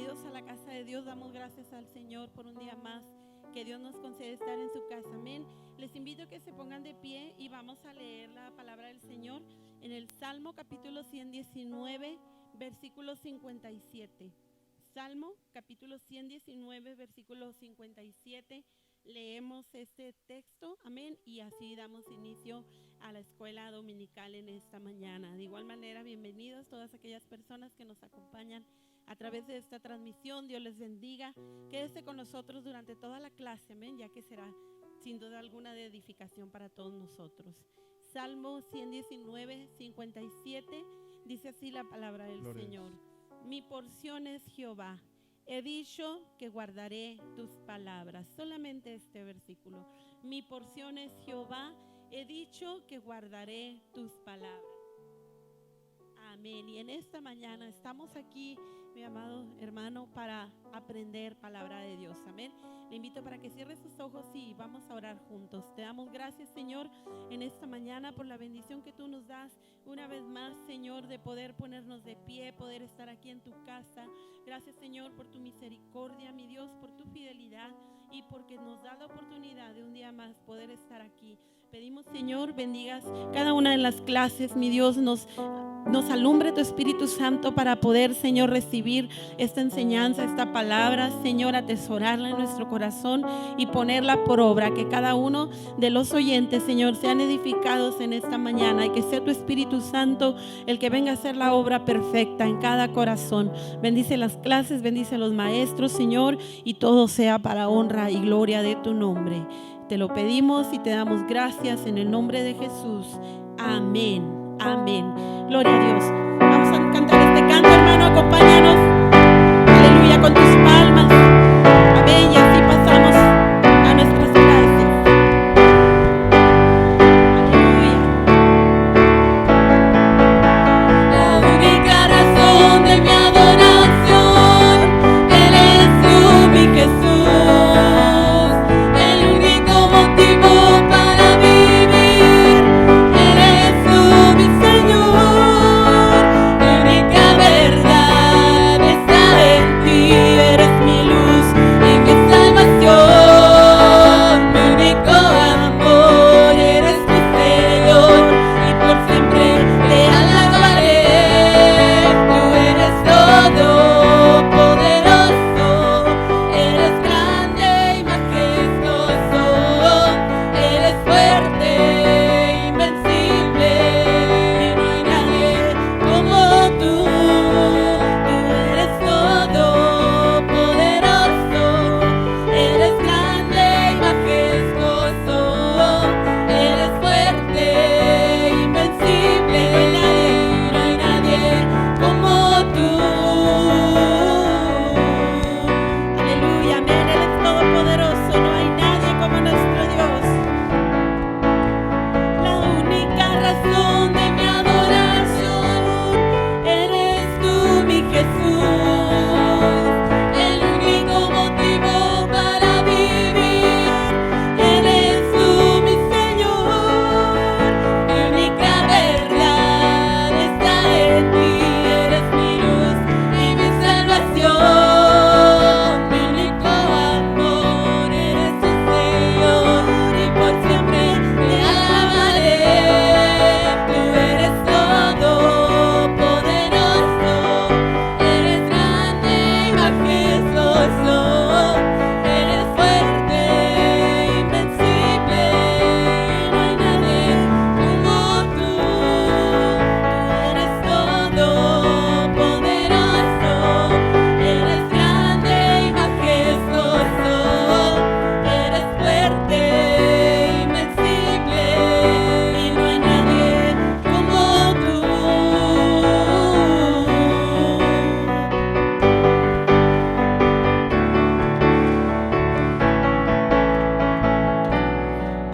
bienvenidos a la casa de Dios. Damos gracias al Señor por un día más que Dios nos concede estar en su casa. Amén. Les invito a que se pongan de pie y vamos a leer la palabra del Señor en el Salmo capítulo 119, versículo 57. Salmo capítulo 119, versículo 57. Leemos este texto, amén, y así damos inicio a la escuela dominical en esta mañana. De igual manera, bienvenidos todas aquellas personas que nos acompañan a través de esta transmisión. Dios les bendiga. Quédese con nosotros durante toda la clase, amén, ya que será sin duda alguna de edificación para todos nosotros. Salmo 119, 57, dice así la palabra del Gloria Señor. Mi porción es Jehová. He dicho que guardaré tus palabras. Solamente este versículo. Mi porción es Jehová. He dicho que guardaré tus palabras. Amén. Y en esta mañana estamos aquí, mi amado hermano, para aprender palabra de Dios. Amén. Le invito para que cierre sus ojos y vamos a orar juntos. Te damos gracias, Señor, en esta mañana por la bendición que tú nos das una vez más, Señor, de poder ponernos de pie, poder estar aquí en tu casa. Gracias, Señor, por tu misericordia, mi Dios, por tu fidelidad y porque nos da la oportunidad de un día más poder estar aquí. Pedimos, Señor, bendigas cada una de las clases, mi Dios, nos alumbre tu Espíritu Santo para poder, Señor, recibir esta enseñanza, esta palabra, Señor, atesorarla en nuestro corazón y ponerla por obra, que cada uno de los oyentes, Señor, sean edificados en esta mañana y que sea tu Espíritu Santo el que venga a hacer la obra perfecta en cada corazón. Bendice las clases, bendice a los maestros, Señor, y todo sea para honra y gloria de tu nombre. Te lo pedimos y te damos gracias en el nombre de Jesús. Amén. Amén. Gloria a Dios. Vamos a cantar este canto, hermano. Acompáñanos. Aleluya, con tus palmas. Amén. Y así pasamos a nuestras clases. Aleluya. La única razón de mi adoración, eres tú, mi Jesús. El único motivo para vivir, eres tú, mi Señor. La única verdad está en ti, eres mi luz y mi salvación. Mi único amor, eres mi Señor, y por siempre te alabaré. Tú eres todopoderoso, eres grande y majestuoso, eres fuerte, invencible, y no hay nadie como tú. Tú eres todopoderoso, eres grande y majestuoso, eres fuerte, invencible, no hay nadie como tú. Aleluya. Amén. Él es todopoderoso. No hay nadie como nuestro Dios. La única razón de mi adoración, eres tú, mi Jesús. El único motivo para vivir, eres tú, mi Señor. Mi única verdad está en ti, eres mi luz y mi salvación. Mi único amor, eres tu Señor, y por siempre te alabaré. Tú eres todopoderoso, eres grande y majestuoso, eres fuerte, invencible, y no hay nadie como tú. Tú eres todopoderoso, eres grande y majestuoso, eres fuerte, invencible, y no hay nadie como tú.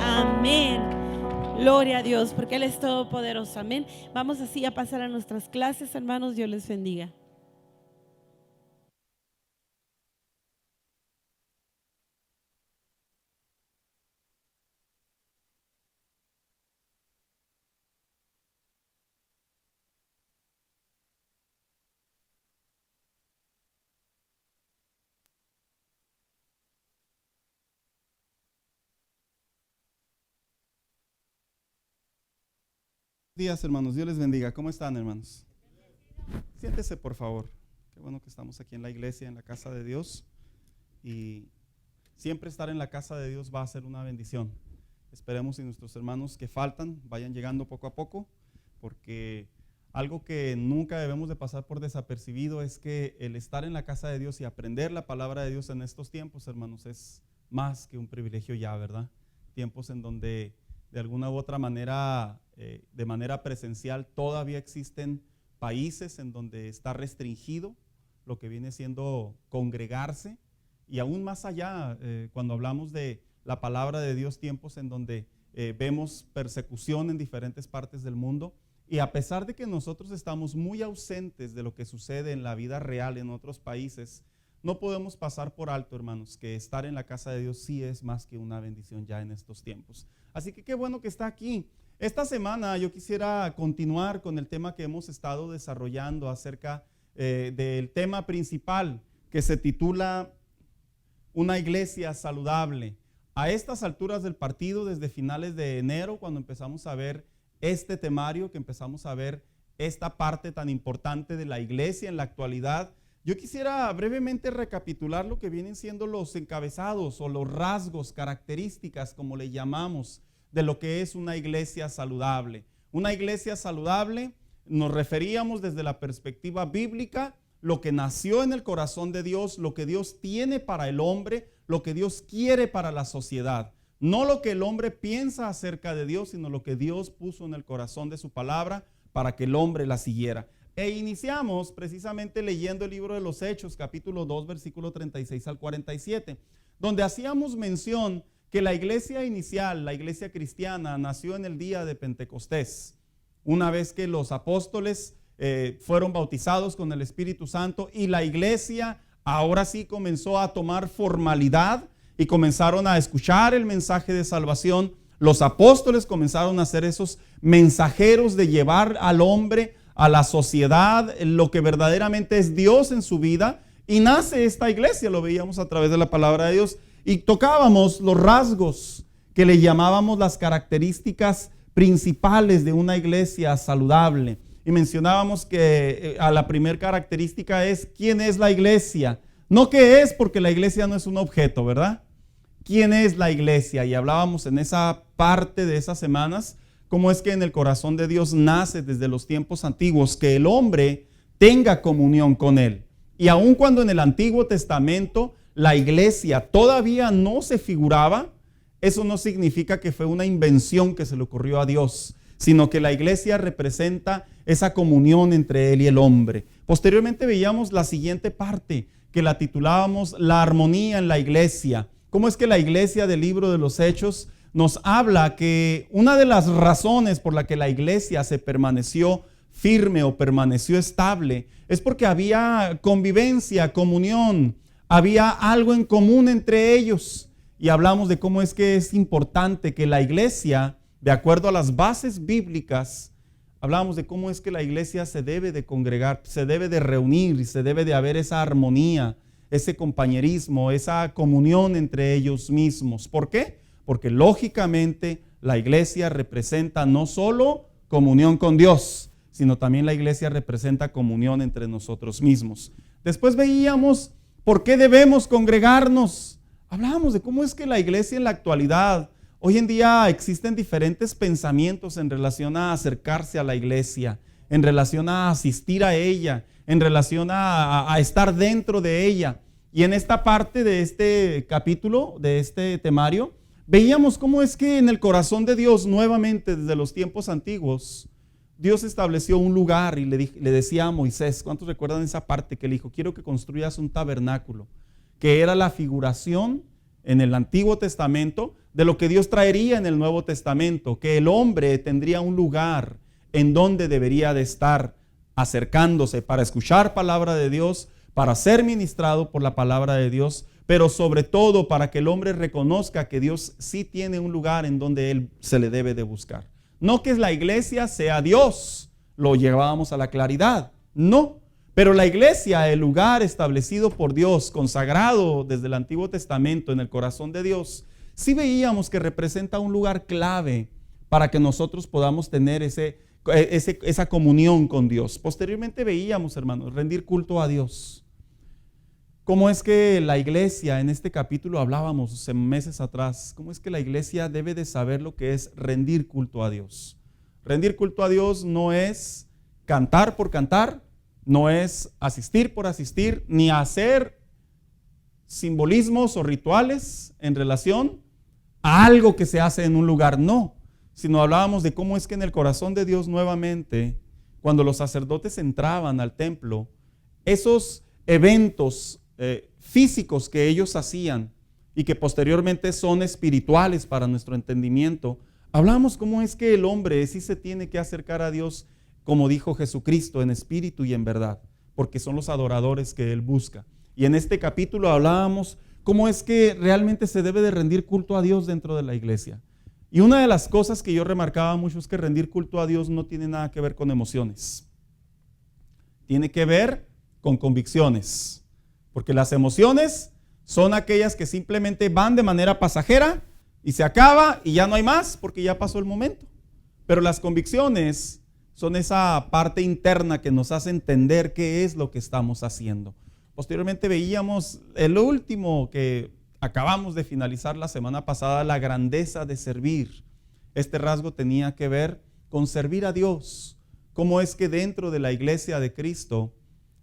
Amén. Gloria a Dios, porque Él es todopoderoso. Amén. Vamos así a pasar a nuestras clases, hermanos. Dios les bendiga. Días, hermanos, Dios les bendiga. ¿Cómo están, hermanos? Siéntese, por favor. Qué bueno que estamos aquí en la iglesia, en la casa de Dios. Y siempre estar en la casa de Dios va a ser una bendición. Esperemos que nuestros hermanos que faltan vayan llegando poco a poco, porque algo que nunca debemos de pasar por desapercibido es que el estar en la casa de Dios y aprender la palabra de Dios en estos tiempos, hermanos, es más que un privilegio ya, ¿verdad? Tiempos en donde de alguna u otra manera, de manera presencial, todavía existen países en donde está restringido lo que viene siendo congregarse, y aún más allá, cuando hablamos de la palabra de Dios, tiempos en donde vemos persecución en diferentes partes del mundo, y a pesar de que nosotros estamos muy ausentes de lo que sucede en la vida real en otros países, no podemos pasar por alto, hermanos, que estar en la casa de Dios sí es más que una bendición ya en estos tiempos. Así que qué bueno que está aquí. Esta semana yo quisiera continuar con el tema que hemos estado desarrollando acerca del tema principal, que se titula Una iglesia saludable. A estas alturas del partido, desde finales de enero, cuando empezamos a ver este temario, que empezamos a ver esta parte tan importante de la iglesia en la actualidad, yo quisiera brevemente recapitular lo que vienen siendo los encabezados o los rasgos, características, como le llamamos, de lo que es una iglesia saludable. Una iglesia saludable, nos referíamos desde la perspectiva bíblica, lo que nació en el corazón de Dios, lo que Dios tiene para el hombre, lo que Dios quiere para la sociedad. No lo que el hombre piensa acerca de Dios, sino lo que Dios puso en el corazón de su palabra para que el hombre la siguiera. E iniciamos precisamente leyendo el libro de los Hechos, capítulo 2, versículo 36 al 47, donde hacíamos mención que la iglesia inicial, la iglesia cristiana, nació en el día de Pentecostés, una vez que los apóstoles fueron bautizados con el Espíritu Santo, y la iglesia ahora sí comenzó a tomar formalidad y comenzaron a escuchar el mensaje de salvación. Los apóstoles comenzaron a ser esos mensajeros de llevar al hombre a la sociedad lo que verdaderamente es Dios en su vida, y nace esta iglesia. Lo veíamos a través de la palabra de Dios y tocábamos los rasgos que le llamábamos las características principales de una iglesia saludable, y mencionábamos que a la primera característica es ¿quién es la iglesia? No qué es, porque la iglesia no es un objeto, ¿verdad? ¿Quién es la iglesia? Y hablábamos en esa parte de esas semanas cómo es que en el corazón de Dios nace desde los tiempos antiguos que el hombre tenga comunión con Él. Y aun cuando en el Antiguo Testamento la iglesia todavía no se figuraba, eso no significa que fue una invención que se le ocurrió a Dios, sino que la iglesia representa esa comunión entre Él y el hombre. Posteriormente veíamos la siguiente parte, que la titulábamos La armonía en la iglesia. ¿Cómo es que la iglesia del libro de los Hechos nos habla que una de las razones por la que la iglesia se permaneció firme o permaneció estable es porque había convivencia, comunión, había algo en común entre ellos? Y hablamos de cómo es que es importante que la iglesia, de acuerdo a las bases bíblicas, hablamos de cómo es que la iglesia se debe de congregar, se debe de reunir y se debe de haber esa armonía, ese compañerismo, esa comunión entre ellos mismos. ¿Por qué? Porque lógicamente la iglesia representa no solo comunión con Dios, sino también la iglesia representa comunión entre nosotros mismos. Después veíamos por qué debemos congregarnos. Hablábamos de cómo es que la iglesia en la actualidad, hoy en día existen diferentes pensamientos en relación a acercarse a la iglesia, en relación a asistir a ella, en relación a estar dentro de ella. Y en esta parte de este capítulo, de este temario, veíamos cómo es que en el corazón de Dios, nuevamente desde los tiempos antiguos, Dios estableció un lugar y le decía a Moisés, ¿cuántos recuerdan esa parte que le dijo? Quiero que construyas un tabernáculo, que era la figuración en el Antiguo Testamento de lo que Dios traería en el Nuevo Testamento, que el hombre tendría un lugar en donde debería de estar acercándose para escuchar palabra de Dios, para ser ministrado por la palabra de Dios, pero sobre todo para que el hombre reconozca que Dios sí tiene un lugar en donde él se le debe de buscar. No que la iglesia sea Dios, lo llevábamos a la claridad, no. Pero la iglesia, el lugar establecido por Dios, consagrado desde el Antiguo Testamento en el corazón de Dios, sí veíamos que representa un lugar clave para que nosotros podamos tener ese esa comunión con Dios. Posteriormente veíamos, hermanos, rendir culto a Dios. ¿Cómo es que la iglesia, en este capítulo hablábamos meses atrás, cómo es que la iglesia debe de saber lo que es rendir culto a Dios? Rendir culto a Dios no es cantar por cantar, no es asistir por asistir, ni hacer simbolismos o rituales en relación a algo que se hace en un lugar, no, sino hablábamos de cómo es que en el corazón de Dios nuevamente, cuando los sacerdotes entraban al templo, esos eventos físicos que ellos hacían y que posteriormente son espirituales para nuestro entendimiento, hablamos cómo es que el hombre sí se tiene que acercar a Dios, como dijo Jesucristo, en espíritu y en verdad, porque son los adoradores que Él busca. Y en este capítulo hablábamos cómo es que realmente se debe de rendir culto a Dios dentro de la iglesia. Y una de las cosas que yo remarcaba mucho es que rendir culto a Dios no tiene nada que ver con emociones. Tiene que ver con convicciones. Porque las emociones son aquellas que simplemente van de manera pasajera y se acaba y ya no hay más porque ya pasó el momento. Pero las convicciones son esa parte interna que nos hace entender qué es lo que estamos haciendo. Posteriormente veíamos el último que acabamos de finalizar la semana pasada, la grandeza de servir. Este rasgo tenía que ver con servir a Dios. Cómo es que dentro de la iglesia de Cristo,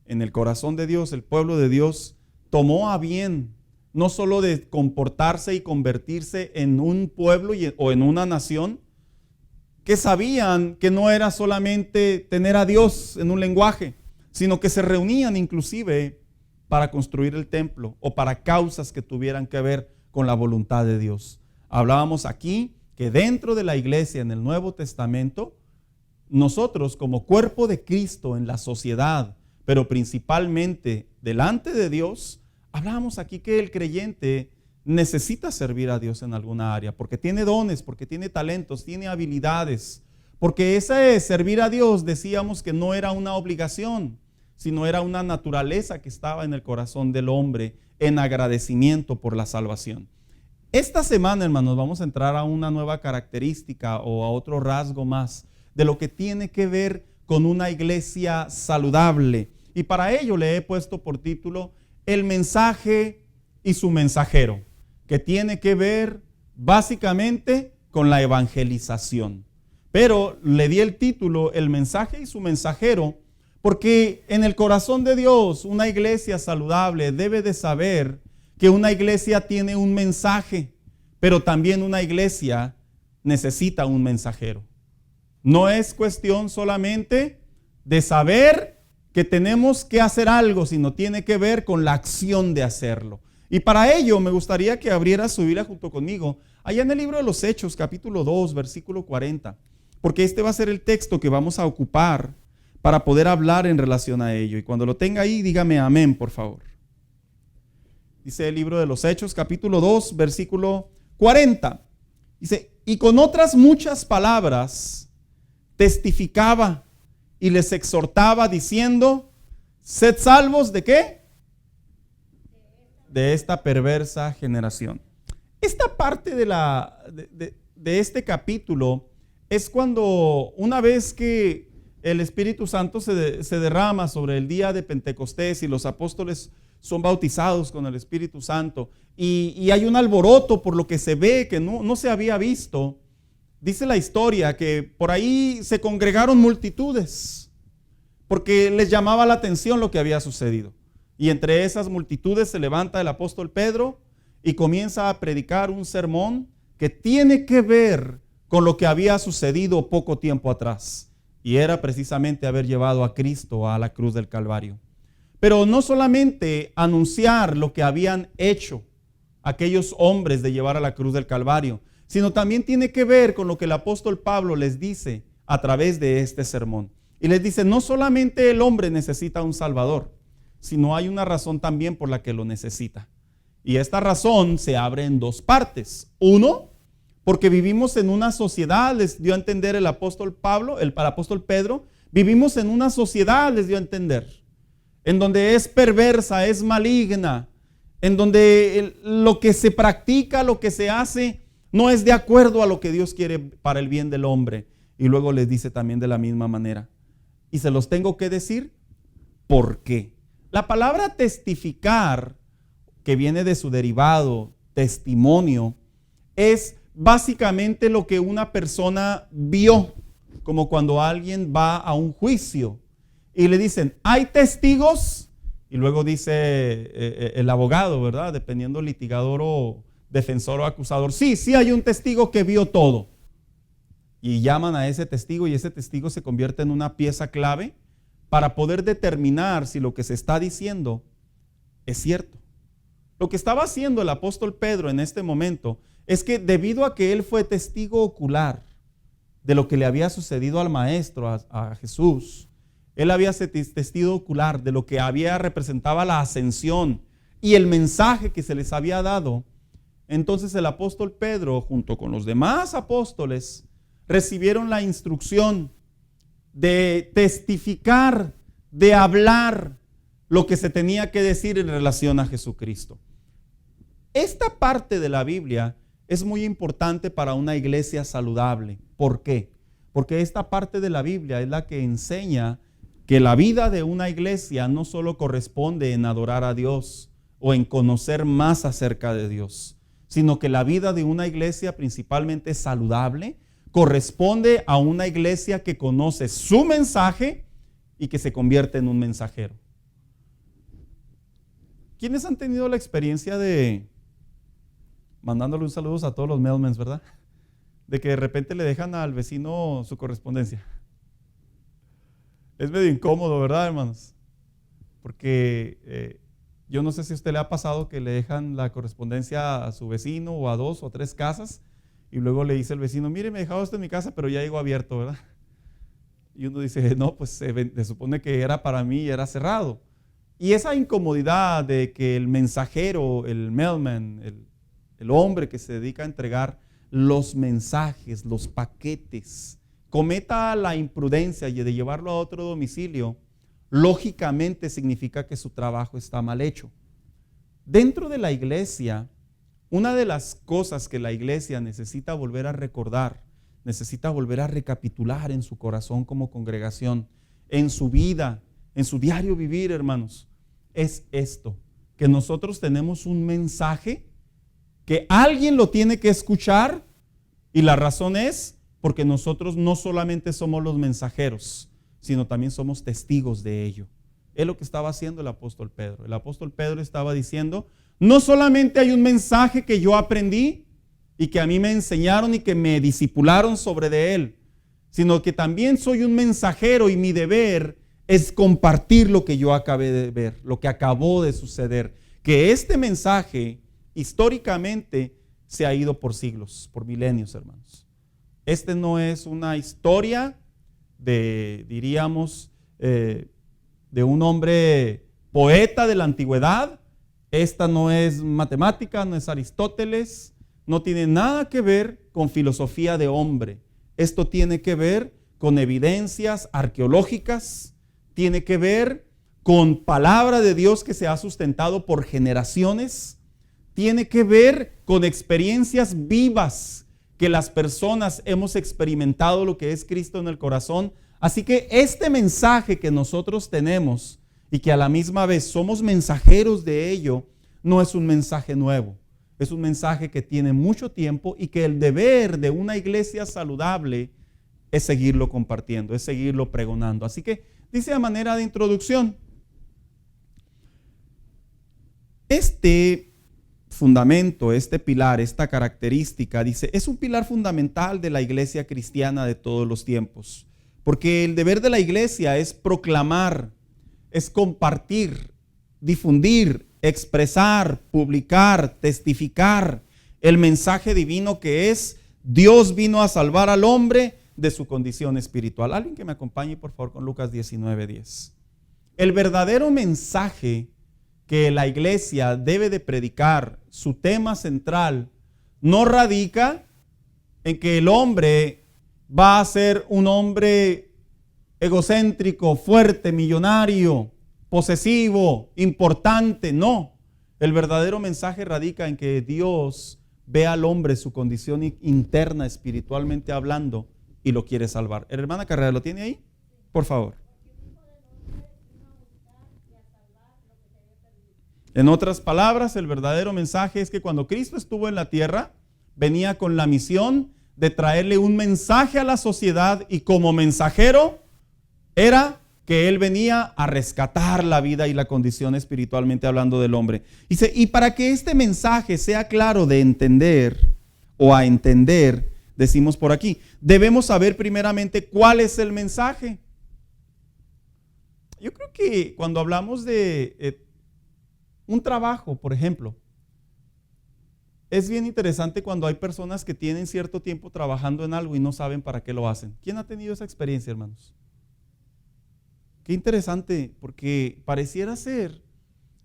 en el corazón de Dios, el pueblo de Dios tomó a bien no solo de comportarse y convertirse en un pueblo o en una nación, que sabían que no era solamente tener a Dios en un lenguaje, sino que se reunían inclusive para construir el templo o para causas que tuvieran que ver con la voluntad de Dios. Hablábamos aquí que dentro de la iglesia en el Nuevo Testamento, nosotros como cuerpo de Cristo en la sociedad, pero principalmente delante de Dios, hablábamos aquí que el creyente necesita servir a Dios en alguna área, porque tiene dones, porque tiene talentos, tiene habilidades, porque ese servir a Dios decíamos que no era una obligación, sino era una naturaleza que estaba en el corazón del hombre en agradecimiento por la salvación. Esta semana, hermanos, vamos a entrar a una nueva característica o a otro rasgo más de lo que tiene que ver con una iglesia saludable. Y para ello le he puesto por título El mensaje y su mensajero, que tiene que ver básicamente con la evangelización. Pero le di el título El mensaje y su mensajero porque en el corazón de Dios una iglesia saludable debe de saber que una iglesia tiene un mensaje, pero también una iglesia necesita un mensajero. No es cuestión solamente de saber que tenemos que hacer algo, sino tiene que ver con la acción de hacerlo. Y para ello me gustaría que abriera su Biblia junto conmigo, allá en el libro de los Hechos, capítulo 2, versículo 40, porque este va a ser el texto que vamos a ocupar para poder hablar en relación a ello. Y cuando lo tenga ahí, dígame amén, por favor. Dice el libro de los Hechos, capítulo 2, versículo 40. Dice, y con otras muchas palabras testificaba y les exhortaba diciendo, sed salvos ¿de qué? De esta perversa generación. Esta parte de este capítulo es cuando una vez que el Espíritu Santo se derrama sobre el día de Pentecostés y los apóstoles son bautizados con el Espíritu Santo y hay un alboroto por lo que se ve que no se había visto. Dice la historia que por ahí se congregaron multitudes porque les llamaba la atención lo que había sucedido. Y entre esas multitudes se levanta el apóstol Pedro y comienza a predicar un sermón que tiene que ver con lo que había sucedido poco tiempo atrás. Y era precisamente haber llevado a Cristo a la cruz del Calvario. Pero no solamente anunciar lo que habían hecho aquellos hombres de llevar a la cruz del Calvario, sino también tiene que ver con lo que el apóstol Pablo les dice a través de este sermón. Y les dice, no solamente el hombre necesita un Salvador, sino hay una razón también por la que lo necesita. Y esta razón se abre en dos partes. Uno, porque vivimos en una sociedad, les dio a entender el apóstol Pedro, vivimos en una sociedad, les dio a entender, en donde es perversa, es maligna, en donde lo que se practica, lo que se hace, no es de acuerdo a lo que Dios quiere para el bien del hombre. Y luego les dice también de la misma manera. Y se los tengo que decir, ¿por qué? La palabra testificar, que viene de su derivado, testimonio, es básicamente lo que una persona vio, como cuando alguien va a un juicio y le dicen, ¿hay testigos? Y luego dice el abogado, ¿verdad? Dependiendo litigador o defensor o acusador, sí hay un testigo que vio todo. Y llaman a ese testigo y ese testigo se convierte en una pieza clave para poder determinar si lo que se está diciendo es cierto. Lo que estaba haciendo el apóstol Pedro en este momento es que debido a que él fue testigo ocular de lo que le había sucedido al maestro, a Jesús, él había sido testigo ocular de lo que representaba la ascensión y el mensaje que se les había dado. Entonces el apóstol Pedro, junto con los demás apóstoles, recibieron la instrucción de testificar, de hablar lo que se tenía que decir en relación a Jesucristo. Esta parte de la Biblia es muy importante para una iglesia saludable. ¿Por qué? Porque esta parte de la Biblia es la que enseña que la vida de una iglesia no solo corresponde en adorar a Dios o en conocer más acerca de Dios, sino que la vida de una iglesia principalmente saludable corresponde a una iglesia que conoce su mensaje y que se convierte en un mensajero. ¿Quiénes han tenido la experiencia de, mandándole un saludo a todos los mailmen, ¿verdad? De que de repente le dejan al vecino su correspondencia? Es medio incómodo, ¿verdad, hermanos? Porque yo no sé si a usted le ha pasado que le dejan la correspondencia a su vecino o a 2 o 3 casas y luego le dice el vecino, mire, me dejaba esto en mi casa, pero ya llegó abierto, ¿verdad? Y uno dice, no, pues se supone que era para mí y era cerrado. Y esa incomodidad de que el mensajero, el mailman, el hombre que se dedica a entregar los mensajes, los paquetes, cometa la imprudencia de llevarlo a otro domicilio, lógicamente significa que su trabajo está mal hecho. Dentro de la iglesia, una de las cosas que la iglesia necesita volver a recordar, necesita volver a recapitular en su corazón como congregación, en su vida, en su diario vivir, hermanos, es esto, que nosotros tenemos un mensaje que alguien lo tiene que escuchar, y la razón es porque nosotros no solamente somos los mensajeros, sino también somos testigos de ello. Es lo que estaba haciendo el apóstol Pedro. El apóstol Pedro estaba diciendo, no solamente hay un mensaje que yo aprendí y que a mí me enseñaron y que me discipularon sobre de él, sino que también soy un mensajero y mi deber es compartir lo que yo acabé de ver, lo que acabó de suceder. Que este mensaje históricamente se ha ido por siglos, por milenios, hermanos. Este no es una historia de, diríamos, de un hombre poeta de la antigüedad. Esta no es matemática, no es Aristóteles, no tiene nada que ver con filosofía de hombre. Esto tiene que ver con evidencias arqueológicas, tiene que ver con palabra de Dios que se ha sustentado por generaciones, tiene que ver con experiencias vivas que las personas hemos experimentado lo que es Cristo en el corazón. Así que este mensaje que nosotros tenemos y que a la misma vez somos mensajeros de ello, no es un mensaje nuevo. Es un mensaje que tiene mucho tiempo y que el deber de una iglesia saludable es seguirlo compartiendo, es seguirlo pregonando. Así que dice a manera de introducción, este fundamento, este pilar, esta característica, dice, es un pilar fundamental de la iglesia cristiana de todos los tiempos. Porque el deber de la iglesia es proclamar, es compartir, difundir, expresar, publicar, testificar el mensaje divino que es Dios vino a salvar al hombre de su condición espiritual. Alguien que me acompañe por favor con Lucas 19:10. El verdadero mensaje que la iglesia debe de predicar, su tema central, no radica en que el hombre va a ser un hombre egocéntrico, fuerte, millonario, posesivo, importante. No, el verdadero mensaje radica en que Dios ve al hombre su condición interna, espiritualmente hablando, y lo quiere salvar. Hermana Carrera, ¿lo tiene ahí? Por favor. En otras palabras, el verdadero mensaje es que cuando Cristo estuvo en la tierra, venía con la misión de traerle un mensaje a la sociedad, y como mensajero era que Él venía a rescatar la vida y la condición espiritualmente hablando del hombre. Dice, y para que este mensaje sea claro de entender o a entender, decimos por aquí, debemos saber primeramente cuál es el mensaje. Yo creo que cuando hablamos de un trabajo, por ejemplo, es bien interesante cuando hay personas que tienen cierto tiempo trabajando en algo y no saben para qué lo hacen. ¿Quién ha tenido esa experiencia, hermanos? Qué interesante, porque pareciera ser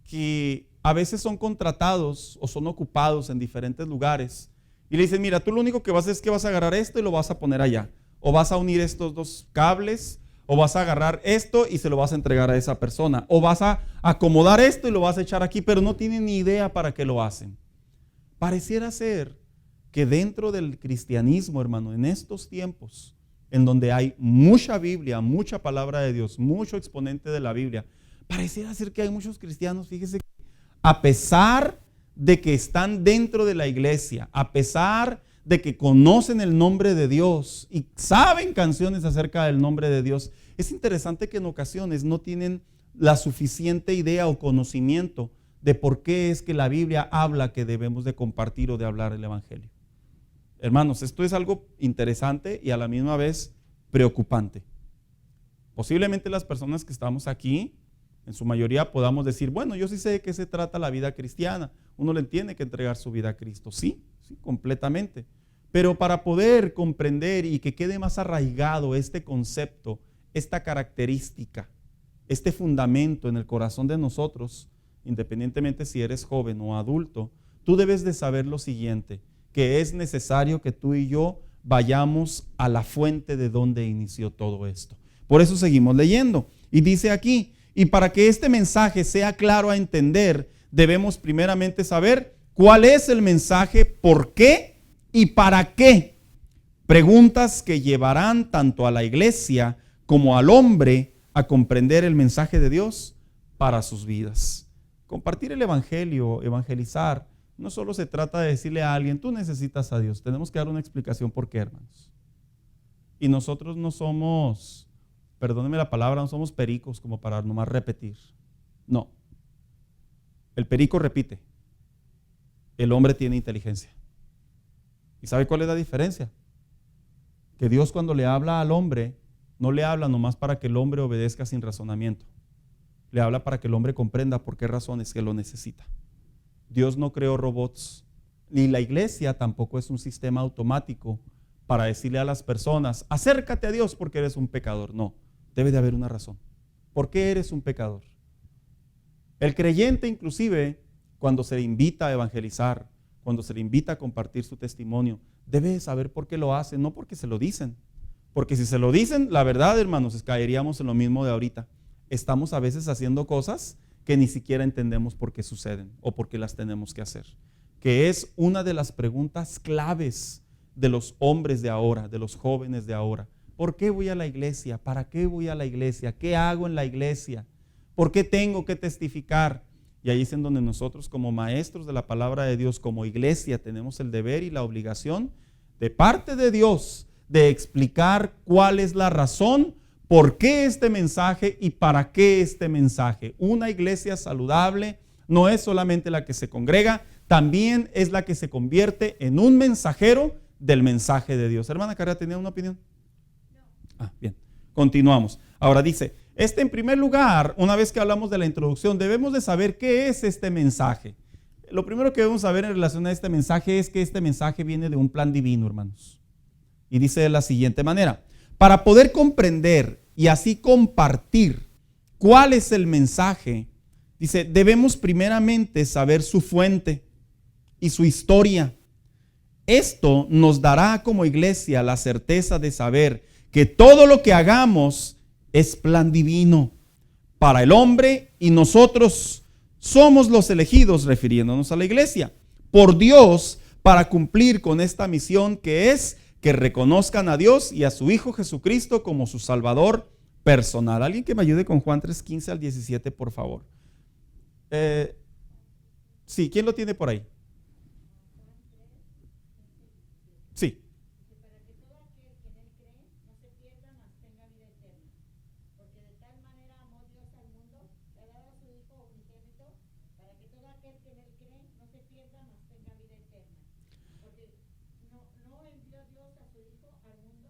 que a veces son contratados o son ocupados en diferentes lugares y le dicen, mira, tú lo único que vas a hacer es que vas a agarrar esto y lo vas a poner allá, o vas a unir estos dos cables, o vas a agarrar esto y se lo vas a entregar a esa persona, o vas a acomodar esto y lo vas a echar aquí, pero no tienen ni idea para qué lo hacen. Pareciera ser que dentro del cristianismo, hermano, en estos tiempos, en donde hay mucha Biblia, mucha palabra de Dios, mucho exponente de la Biblia, pareciera ser que hay muchos cristianos, fíjese, a pesar de que están dentro de la iglesia, a pesar de que conocen el nombre de Dios y saben canciones acerca del nombre de Dios, es interesante que en ocasiones no tienen la suficiente idea o conocimiento de por qué es que la Biblia habla que debemos de compartir o de hablar el evangelio. Hermanos, esto es algo interesante y a la misma vez preocupante. Posiblemente las personas que estamos aquí, en su mayoría podamos decir, bueno, yo sí sé de qué se trata la vida cristiana. Uno le tiene que entregar su vida a Cristo. Sí, completamente. Pero para poder comprender y que quede más arraigado este concepto, esta característica, este fundamento en el corazón de nosotros, independientemente si eres joven o adulto, tú debes de saber lo siguiente, que es necesario que tú y yo vayamos a la fuente de donde inició todo esto. Por eso seguimos leyendo. Y dice aquí, y para que este mensaje sea claro a entender, debemos primeramente saber cuál es el mensaje, por qué y para qué. Preguntas que llevarán tanto a la iglesia como al hombre a comprender el mensaje de Dios para sus vidas. Compartir el evangelio, evangelizar, no solo se trata de decirle a alguien, tú necesitas a Dios. Tenemos que dar una explicación por qué, hermanos. Y nosotros no somos, perdónenme la palabra, no somos pericos como para nomás repetir. No. El perico repite. El hombre tiene inteligencia. ¿Y sabe cuál es la diferencia? Que Dios cuando le habla al hombre, no le habla nomás para que el hombre obedezca sin razonamiento. Le habla para que el hombre comprenda por qué razones que lo necesita. Dios no creó robots, ni la iglesia tampoco es un sistema automático para decirle a las personas, acércate a Dios porque eres un pecador. No, debe de haber una razón. ¿Por qué eres un pecador? El creyente inclusive, cuando se le invita a evangelizar, cuando se le invita a compartir su testimonio, debe saber por qué lo hace, no porque se lo dicen. Porque si se lo dicen, la verdad, hermanos, caeríamos en lo mismo de ahorita. Estamos a veces haciendo cosas que ni siquiera entendemos por qué suceden o por qué las tenemos que hacer. Que es una de las preguntas claves de los hombres de ahora, de los jóvenes de ahora. ¿Por qué voy a la iglesia? ¿Para qué voy a la iglesia? ¿Qué hago en la iglesia? ¿Por qué tengo que testificar? Y ahí es en donde nosotros como maestros de la palabra de Dios, como iglesia, tenemos el deber y la obligación de parte de Dios de explicar cuál es la razón, por qué este mensaje y para qué este mensaje. Una iglesia saludable no es solamente la que se congrega, también es la que se convierte en un mensajero del mensaje de Dios. Hermana Carrera, ¿tenía una opinión? No. Bien, continuamos. Ahora dice, en primer lugar, una vez que hablamos de la introducción, debemos de saber qué es este mensaje. Lo primero que debemos saber en relación a este mensaje es que este mensaje viene de un plan divino, hermanos. Y dice de la siguiente manera, para poder comprender y así compartir cuál es el mensaje, dice, debemos primeramente saber su fuente y su historia. Esto nos dará como iglesia la certeza de saber que todo lo que hagamos es plan divino para el hombre y nosotros somos los elegidos, refiriéndonos a la iglesia, por Dios para cumplir con esta misión que es que reconozcan a Dios y a su Hijo Jesucristo como su Salvador personal. Alguien que me ayude con Juan 3:15 al 17, por favor. Sí, ¿quién lo tiene por ahí? Sí. Para que todo aquel que en él cree no se pierda, mas tenga vida eterna. Porque de tal manera amó Dios al mundo, que ha dado a su Hijo unigénito, para que todo aquel que en él cree no se pierda, mas tenga vida eterna. Porque no envió Dios a su Hijo al mundo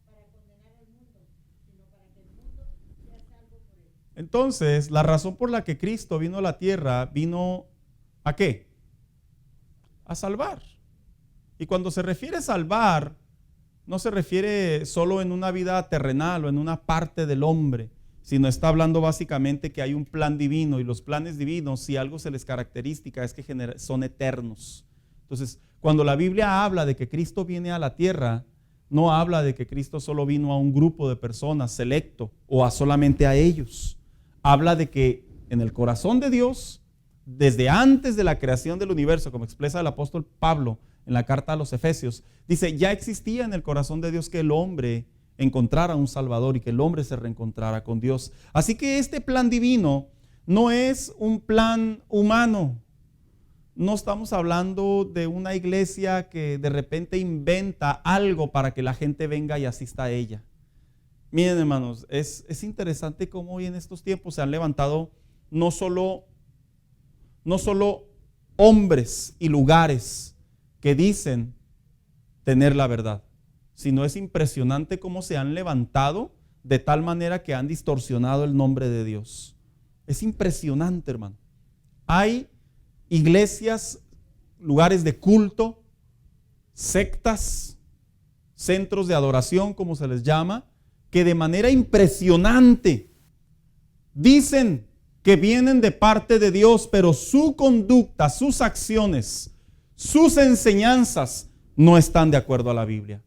para condenar al mundo, sino para que el mundo sea salvo por él. Entonces, la razón por la que Cristo vino a la tierra, vino ¿a qué? A salvar. Y cuando se refiere a salvar, no se refiere solo en una vida terrenal o en una parte del hombre, sino está hablando básicamente que hay un plan divino, y los planes divinos, si algo se les caracteriza, es que son eternos. Entonces, cuando la Biblia habla de que Cristo viene a la tierra, no habla de que Cristo solo vino a un grupo de personas selecto o a solamente a ellos. Habla de que en el corazón de Dios, desde antes de la creación del universo, como expresa el apóstol Pablo en la carta a los Efesios, dice, ya existía en el corazón de Dios que el hombre encontrara un Salvador y que el hombre se reencontrara con Dios. Así que este plan divino no es un plan humano. No estamos hablando de una iglesia que de repente inventa algo para que la gente venga y asista a ella. Miren, hermanos, es interesante cómo hoy en estos tiempos se han levantado no solo hombres y lugares que dicen tener la verdad, sino es impresionante cómo se han levantado de tal manera que han distorsionado el nombre de Dios. Es impresionante, hermano. Hay iglesias, lugares de culto, sectas, centros de adoración, como se les llama, que de manera impresionante dicen que vienen de parte de Dios, pero su conducta, sus acciones, sus enseñanzas no están de acuerdo a la Biblia.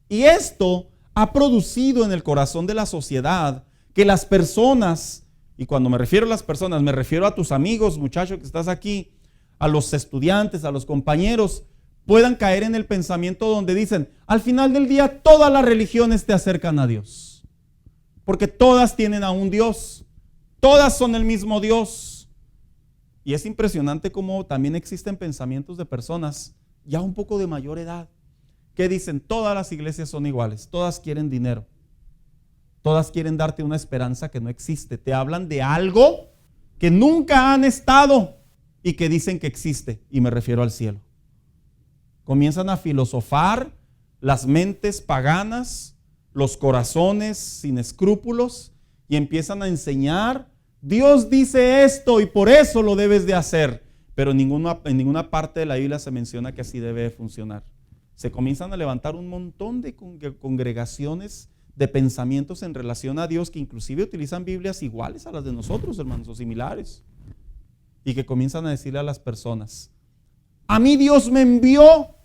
Y esto ha producido en el corazón de la sociedad que las personas, y cuando me refiero a las personas, me refiero a tus amigos, muchacho que estás aquí, a los estudiantes, a los compañeros, puedan caer en el pensamiento donde dicen, al final del día todas las religiones te acercan a Dios, porque todas tienen a un Dios, todas son el mismo Dios. Y es impresionante cómo también existen pensamientos de personas ya un poco de mayor edad que dicen, todas las iglesias son iguales, todas quieren dinero, todas quieren darte una esperanza que no existe, te hablan de algo que nunca han estado y que dicen que existe, y me refiero al cielo. Comienzan a filosofar las mentes paganas, los corazones sin escrúpulos, y empiezan a enseñar, Dios dice esto y por eso lo debes de hacer, pero en ninguna parte de la Biblia se menciona que así debe funcionar. Se comienzan a levantar un montón de congregaciones de pensamientos en relación a Dios que inclusive utilizan Biblias iguales a las de nosotros, hermanos, o similares, y que comienzan a decirle a las personas, a mí Dios me envió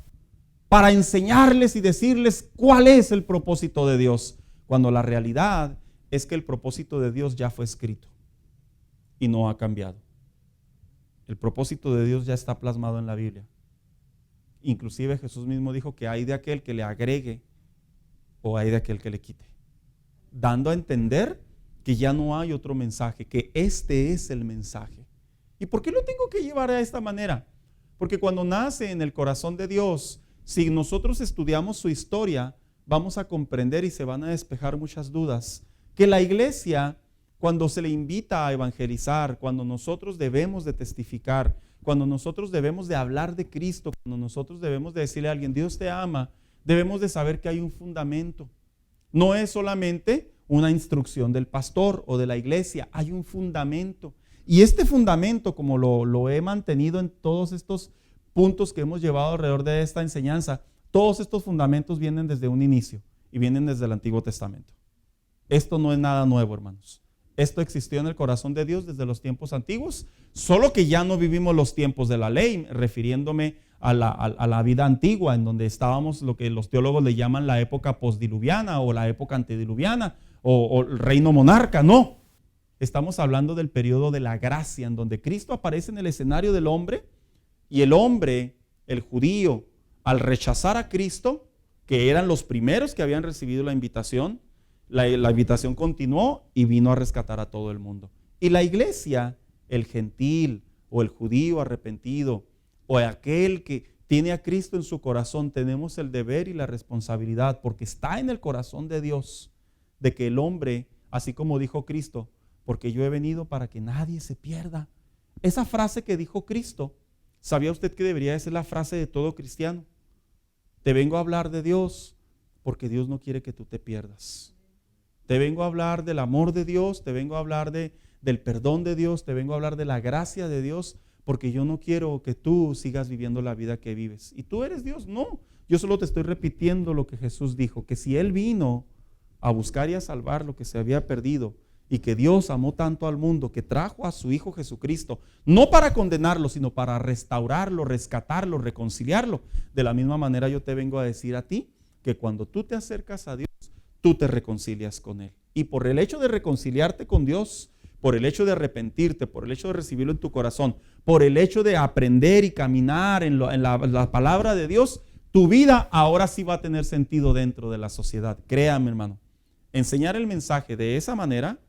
para enseñarles y decirles cuál es el propósito de Dios, cuando la realidad es que el propósito de Dios ya fue escrito y no ha cambiado. El propósito de Dios ya está plasmado en la Biblia. Inclusive Jesús mismo dijo que hay de aquel que le agregue o hay de aquel que le quite, dando a entender que ya no hay otro mensaje, que este es el mensaje. ¿Y por qué lo tengo que llevar de esta manera? Porque cuando nace en el corazón de Dios, si nosotros estudiamos su historia, vamos a comprender y se van a despejar muchas dudas, que la iglesia, cuando se le invita a evangelizar, cuando nosotros debemos de testificar, cuando nosotros debemos de hablar de Cristo, cuando nosotros debemos de decirle a alguien, Dios te ama, debemos de saber que hay un fundamento. No es solamente una instrucción del pastor o de la iglesia, hay un fundamento. Y este fundamento, como lo he mantenido en todos estos puntos que hemos llevado alrededor de esta enseñanza, todos estos fundamentos vienen desde un inicio y vienen desde el Antiguo Testamento. Esto no es nada nuevo, hermanos. Esto existió en el corazón de Dios desde los tiempos antiguos, solo que ya no vivimos los tiempos de la ley, refiriéndome a la vida antigua, en donde estábamos lo que los teólogos le llaman la época postdiluviana o la época antediluviana o el reino monarca. No, estamos hablando del periodo de la gracia, en donde Cristo aparece en el escenario del hombre y el hombre, el judío, al rechazar a Cristo, que eran los primeros que habían recibido la invitación. La invitación continuó y vino a rescatar a todo el mundo. Y la iglesia, el gentil o el judío arrepentido o aquel que tiene a Cristo en su corazón, tenemos el deber y la responsabilidad, porque está en el corazón de Dios, de que el hombre, así como dijo Cristo, porque yo he venido para que nadie se pierda. Esa frase que dijo Cristo, ¿sabía usted que debería ser la frase de todo cristiano? Te vengo a hablar de Dios porque Dios no quiere que tú te pierdas. Te vengo a hablar del amor de Dios, te vengo a hablar del perdón de Dios, te vengo a hablar de la gracia de Dios, porque yo no quiero que tú sigas viviendo la vida que vives. ¿Y tú eres Dios? No, yo solo te estoy repitiendo lo que Jesús dijo, que si Él vino a buscar y a salvar lo que se había perdido, y que Dios amó tanto al mundo que trajo a su Hijo Jesucristo, no para condenarlo, sino para restaurarlo, rescatarlo, reconciliarlo. De la misma manera yo te vengo a decir a ti que cuando tú te acercas a Dios, tú te reconcilias con Él. Y por el hecho de reconciliarte con Dios, por el hecho de arrepentirte, por el hecho de recibirlo en tu corazón, por el hecho de aprender y caminar en la palabra de Dios, tu vida ahora sí va a tener sentido dentro de la sociedad. Créame, hermano, enseñar el mensaje de esa manera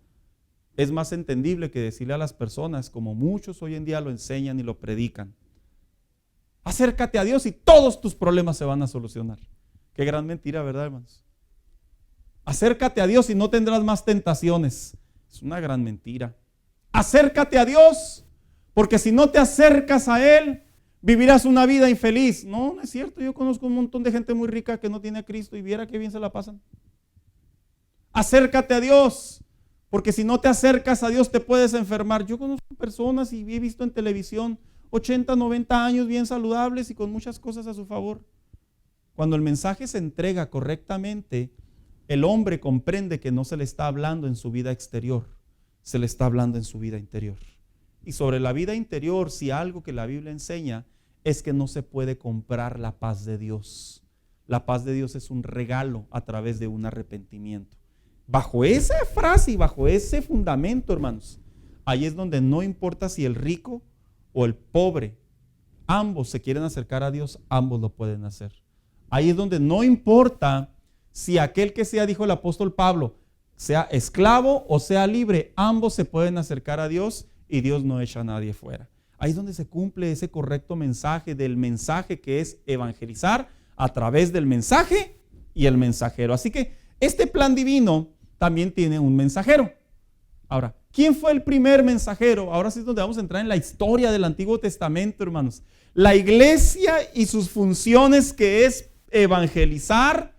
es más entendible que decirle a las personas, como muchos hoy en día lo enseñan y lo predican: acércate a Dios y todos tus problemas se van a solucionar. Qué gran mentira, ¿verdad, hermanos? Acércate a Dios y no tendrás más tentaciones. Es una gran mentira. Acércate a Dios, porque si no te acercas a Él, vivirás una vida infeliz. No, no es cierto. Yo conozco un montón de gente muy rica que no tiene a Cristo y viera qué bien se la pasan. Acércate a Dios, porque si no te acercas a Dios te puedes enfermar. Yo conozco personas y he visto en televisión 80, 90 años bien saludables y con muchas cosas a su favor. Cuando el mensaje se entrega correctamente, el hombre comprende que no se le está hablando en su vida exterior, se le está hablando en su vida interior. Y sobre la vida interior, si algo que la Biblia enseña es que no se puede comprar la paz de Dios. La paz de Dios es un regalo a través de un arrepentimiento. Bajo esa frase y bajo ese fundamento, hermanos, ahí es donde no importa si el rico o el pobre, ambos se quieren acercar a Dios, ambos lo pueden hacer. Ahí es donde no importa si aquel que sea, dijo el apóstol Pablo, sea esclavo o sea libre, ambos se pueden acercar a Dios y Dios no echa a nadie fuera. Ahí es donde se cumple ese correcto mensaje, del mensaje que es evangelizar a través del mensaje y el mensajero. Así que este plan divino también tiene un mensajero. Ahora, ¿quién fue el primer mensajero? Ahora sí es donde vamos a entrar en la historia del Antiguo Testamento, hermanos. La iglesia y sus funciones, que es evangelizar,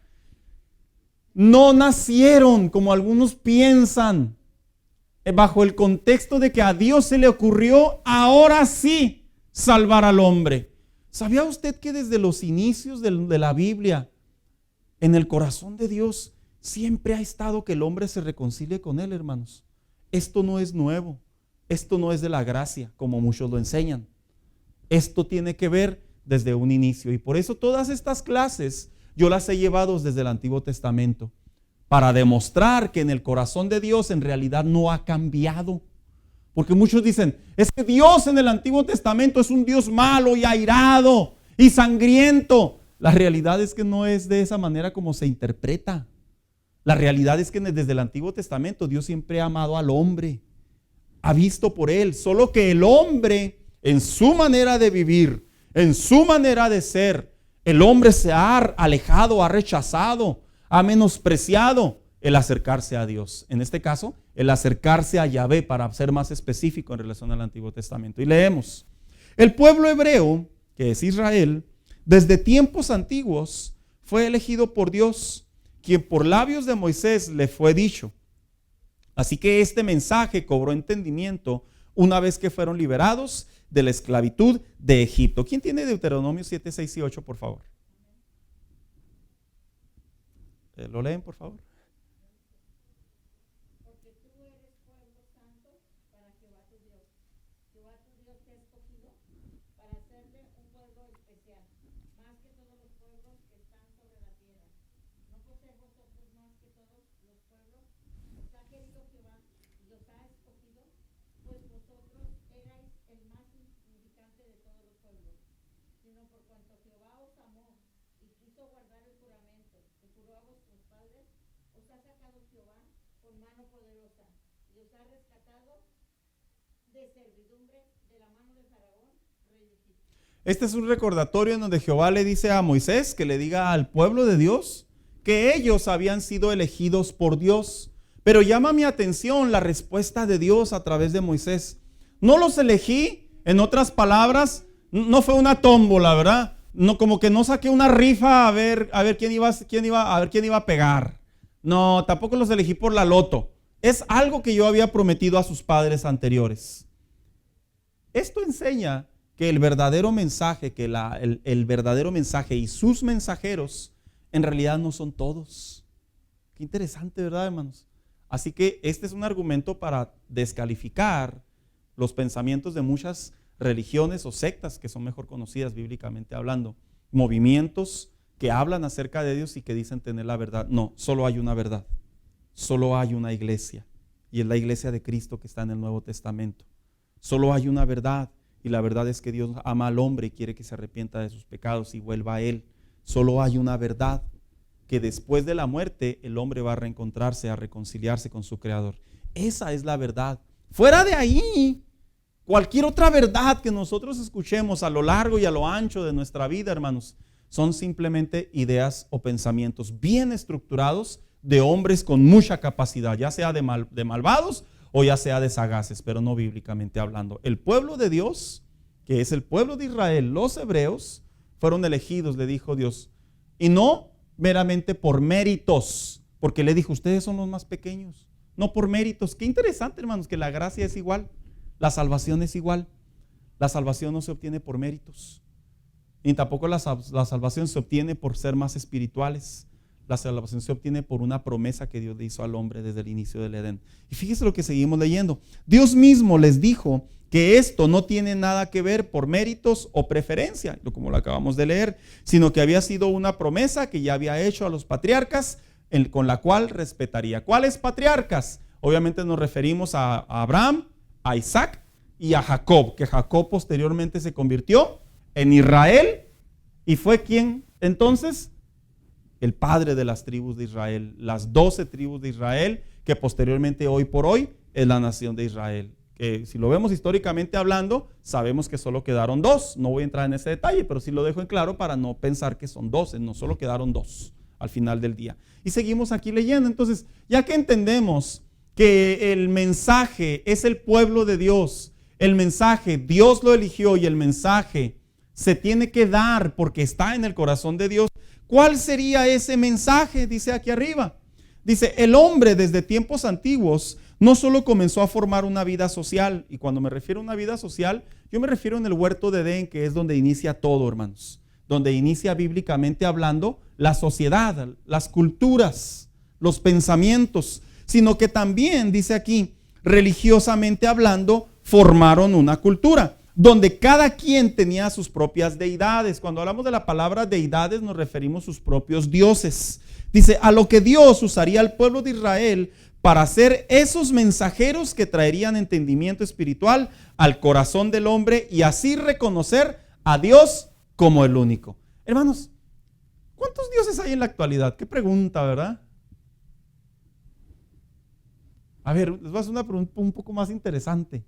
no nacieron como algunos piensan, bajo el contexto de que a Dios se le ocurrió ahora sí salvar al hombre. ¿Sabía usted que desde los inicios de la Biblia, en el corazón de Dios, siempre ha estado que el hombre se reconcilie con Él, hermanos? Esto no es nuevo, esto no es de la gracia, como muchos lo enseñan. Esto tiene que ver desde un inicio, y por eso todas estas clases yo las he llevado desde el Antiguo Testamento, para demostrar que en el corazón de Dios en realidad no ha cambiado. Porque muchos dicen, es que Dios en el Antiguo Testamento es un Dios malo y airado y sangriento. La realidad es que no es de esa manera como se interpreta. La realidad es que desde el Antiguo Testamento Dios siempre ha amado al hombre, ha visto por él, solo que el hombre en su manera de vivir, en su manera de ser, el hombre se ha alejado, ha rechazado, ha menospreciado el acercarse a Dios. En este caso, el acercarse a Yahvé, para ser más específico en relación al Antiguo Testamento. Y leemos: el pueblo hebreo, que es Israel, desde tiempos antiguos fue elegido por Dios, quien por labios de Moisés le fue dicho. Así que este mensaje cobró entendimiento una vez que fueron liberados de la esclavitud de Egipto. ¿Quién tiene Deuteronomio 7, 6 y 8, por favor? ¿Lo leen, por favor? Porque tú eres pueblo santo para Jehová tu Dios. Jehová tu Dios te ha escogido para hacerle un pueblo especial, más que todos los pueblos que están sobre la tierra. ¿No por ser vosotros más que todos los pueblos? Os ha querido Jehová y os ha escogido, pues vosotros erais el más insignificante de todos los pueblos, sino por cuanto Jehová os amó y quiso guardar el juramento padres, os ha sacado Jehová con mano poderosa y os ha rescatado de servidumbre de la mano de Faraón, rey de Egipto. Este es un recordatorio en donde Jehová le dice a Moisés que le diga al pueblo de Dios que ellos habían sido elegidos por Dios. Pero llama mi atención la respuesta de Dios a través de Moisés. No los elegí, en otras palabras, no fue una tómbola, ¿verdad? No, como que no saqué una rifa a ver quién iba a pegar. No, tampoco los elegí por la loto. Es algo que yo había prometido a sus padres anteriores. Esto enseña que el verdadero mensaje, el verdadero mensaje y sus mensajeros en realidad no son todos. Qué interesante, ¿verdad, hermanos? Así que este es un argumento para descalificar los pensamientos de muchas religiones o sectas que son mejor conocidas bíblicamente hablando. Movimientos que hablan acerca de Dios y que dicen tener la verdad. No, solo hay una verdad. Solo hay una iglesia. Y es la iglesia de Cristo que está en el Nuevo Testamento. Solo hay una verdad. Y la verdad es que Dios ama al hombre y quiere que se arrepienta de sus pecados y vuelva a Él. Solo hay una verdad, que después de la muerte el hombre va a reencontrarse, a reconciliarse con su Creador. Esa es la verdad. Fuera de ahí, cualquier otra verdad que nosotros escuchemos a lo largo y a lo ancho de nuestra vida, hermanos, son simplemente ideas o pensamientos bien estructurados de hombres con mucha capacidad, ya sea de malvados o ya sea de sagaces, pero no bíblicamente hablando. El pueblo de Dios, que es el pueblo de Israel, los hebreos, fueron elegidos, le dijo Dios, y no meramente por méritos, porque le dijo, ustedes son los más pequeños, no por méritos. Qué interesante, hermanos, que la gracia es igual, la salvación es igual. La salvación no se obtiene por méritos, ni tampoco la salvación se obtiene por ser más espirituales. La salvación se obtiene por una promesa que Dios le hizo al hombre desde el inicio del Edén. Y fíjese lo que seguimos leyendo. Dios mismo les dijo que esto no tiene nada que ver por méritos o preferencia, como lo acabamos de leer, sino que había sido una promesa que ya había hecho a los patriarcas, con la cual respetaría. ¿Cuáles patriarcas? Obviamente nos referimos a Abraham, a Isaac y a Jacob, que Jacob posteriormente se convirtió en Israel y fue quien entonces el padre de las tribus de Israel, las 12 tribus de Israel, que posteriormente hoy por hoy es la nación de Israel. Que si lo vemos históricamente hablando, sabemos que solo quedaron 2. No voy a entrar en ese detalle, pero sí lo dejo en claro para no pensar que son 12, no solo quedaron 2 al final del día. Y seguimos aquí leyendo. Entonces, ya que entendemos que el mensaje es el pueblo de Dios, el mensaje Dios lo eligió y el mensaje se tiene que dar porque está en el corazón de Dios. ¿Cuál sería ese mensaje? Dice aquí arriba. Dice, el hombre desde tiempos antiguos no solo comenzó a formar una vida social, y cuando me refiero a una vida social, yo me refiero en el huerto de Edén, que es donde inicia todo, hermanos. Donde inicia bíblicamente hablando la sociedad, las culturas, los pensamientos, sino que también, dice aquí, religiosamente hablando, formaron una cultura donde cada quien tenía sus propias deidades. Cuando hablamos de la palabra deidades nos referimos a sus propios dioses. Dice, a lo que Dios usaría al pueblo de Israel para ser esos mensajeros que traerían entendimiento espiritual al corazón del hombre y así reconocer a Dios como el único. Hermanos, ¿cuántos dioses hay en la actualidad? Qué pregunta, ¿verdad? A ver, les voy a hacer una pregunta un poco más interesante.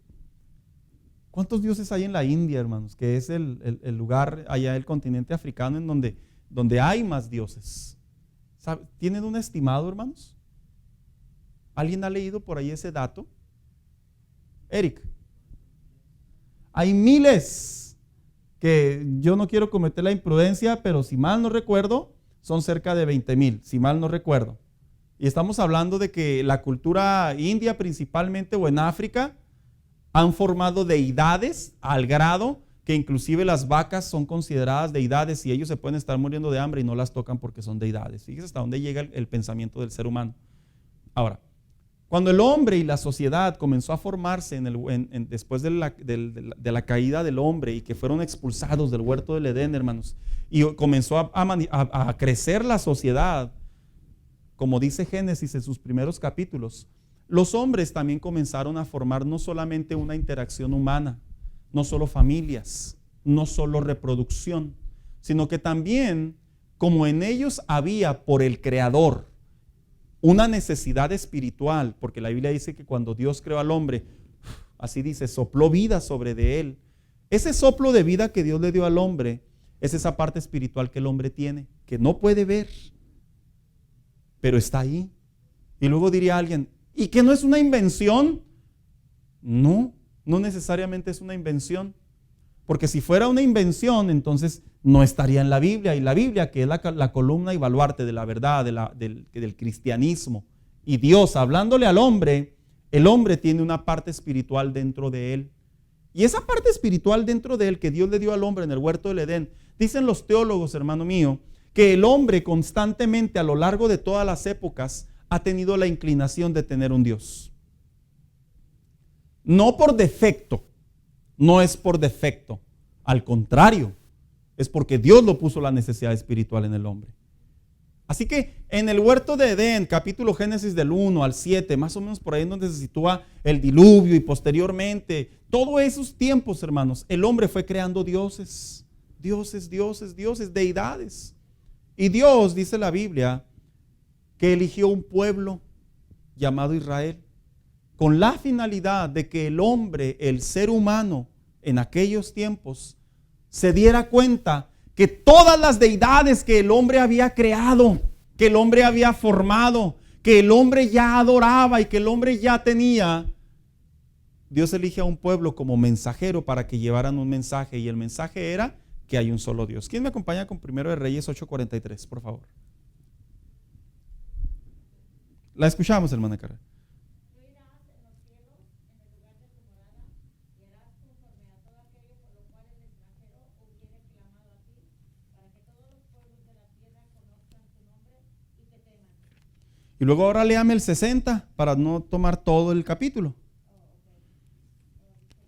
¿Cuántos dioses hay en la India, hermanos? Que es el lugar allá del continente africano en donde hay más dioses. ¿Tienen un estimado, hermanos? ¿Alguien ha leído por ahí ese dato? Eric. Hay miles que yo no quiero cometer la imprudencia, pero si mal no recuerdo, son cerca de 20,000, si mal no recuerdo. Y estamos hablando de que la cultura india principalmente o en África han formado deidades al grado que inclusive las vacas son consideradas deidades y ellos se pueden estar muriendo de hambre y no las tocan porque son deidades. Fíjese hasta dónde llega el pensamiento del ser humano. Ahora, cuando el hombre y la sociedad comenzó a formarse después de la caída del hombre y que fueron expulsados del huerto del Edén, hermanos, y comenzó a crecer la sociedad, como dice Génesis en sus primeros capítulos, los hombres también comenzaron a formar no solamente una interacción humana, no solo familias, no solo reproducción, sino que también, como en ellos había por el Creador una necesidad espiritual, porque la Biblia dice que cuando Dios creó al hombre, así dice, sopló vida sobre de él. Ese soplo de vida que Dios le dio al hombre es esa parte espiritual que el hombre tiene, que no puede ver, pero está ahí. Y luego diría alguien, ¿y que no es una invención? No, no necesariamente es una invención. Porque si fuera una invención, entonces no estaría en la Biblia. Y la Biblia, que es la columna y baluarte de la verdad, del cristianismo. Y Dios, hablándole al hombre, el hombre tiene una parte espiritual dentro de él. Y esa parte espiritual dentro de él que Dios le dio al hombre en el huerto del Edén, dicen los teólogos, hermano mío, que el hombre constantemente a lo largo de todas las épocas ha tenido la inclinación de tener un Dios. No por defecto. No es por defecto, al contrario, es porque Dios lo puso la necesidad espiritual en el hombre. Así que en el huerto de Edén, capítulo Génesis del 1 al 7, más o menos por ahí es donde se sitúa el diluvio y posteriormente, todos esos tiempos, hermanos, el hombre fue creando dioses, deidades. Y Dios, dice la Biblia, que eligió un pueblo llamado Israel, con la finalidad de que el hombre, el ser humano, en aquellos tiempos, se diera cuenta que todas las deidades que el hombre había creado, que el hombre había formado, que el hombre ya adoraba y que el hombre ya tenía, Dios elige a un pueblo como mensajero para que llevaran un mensaje, y el mensaje era que hay un solo Dios. ¿Quién me acompaña con 1 de Reyes 8:43, por favor? La escuchamos, hermana Cara. Y luego ahora léame el 60 para no tomar todo el capítulo.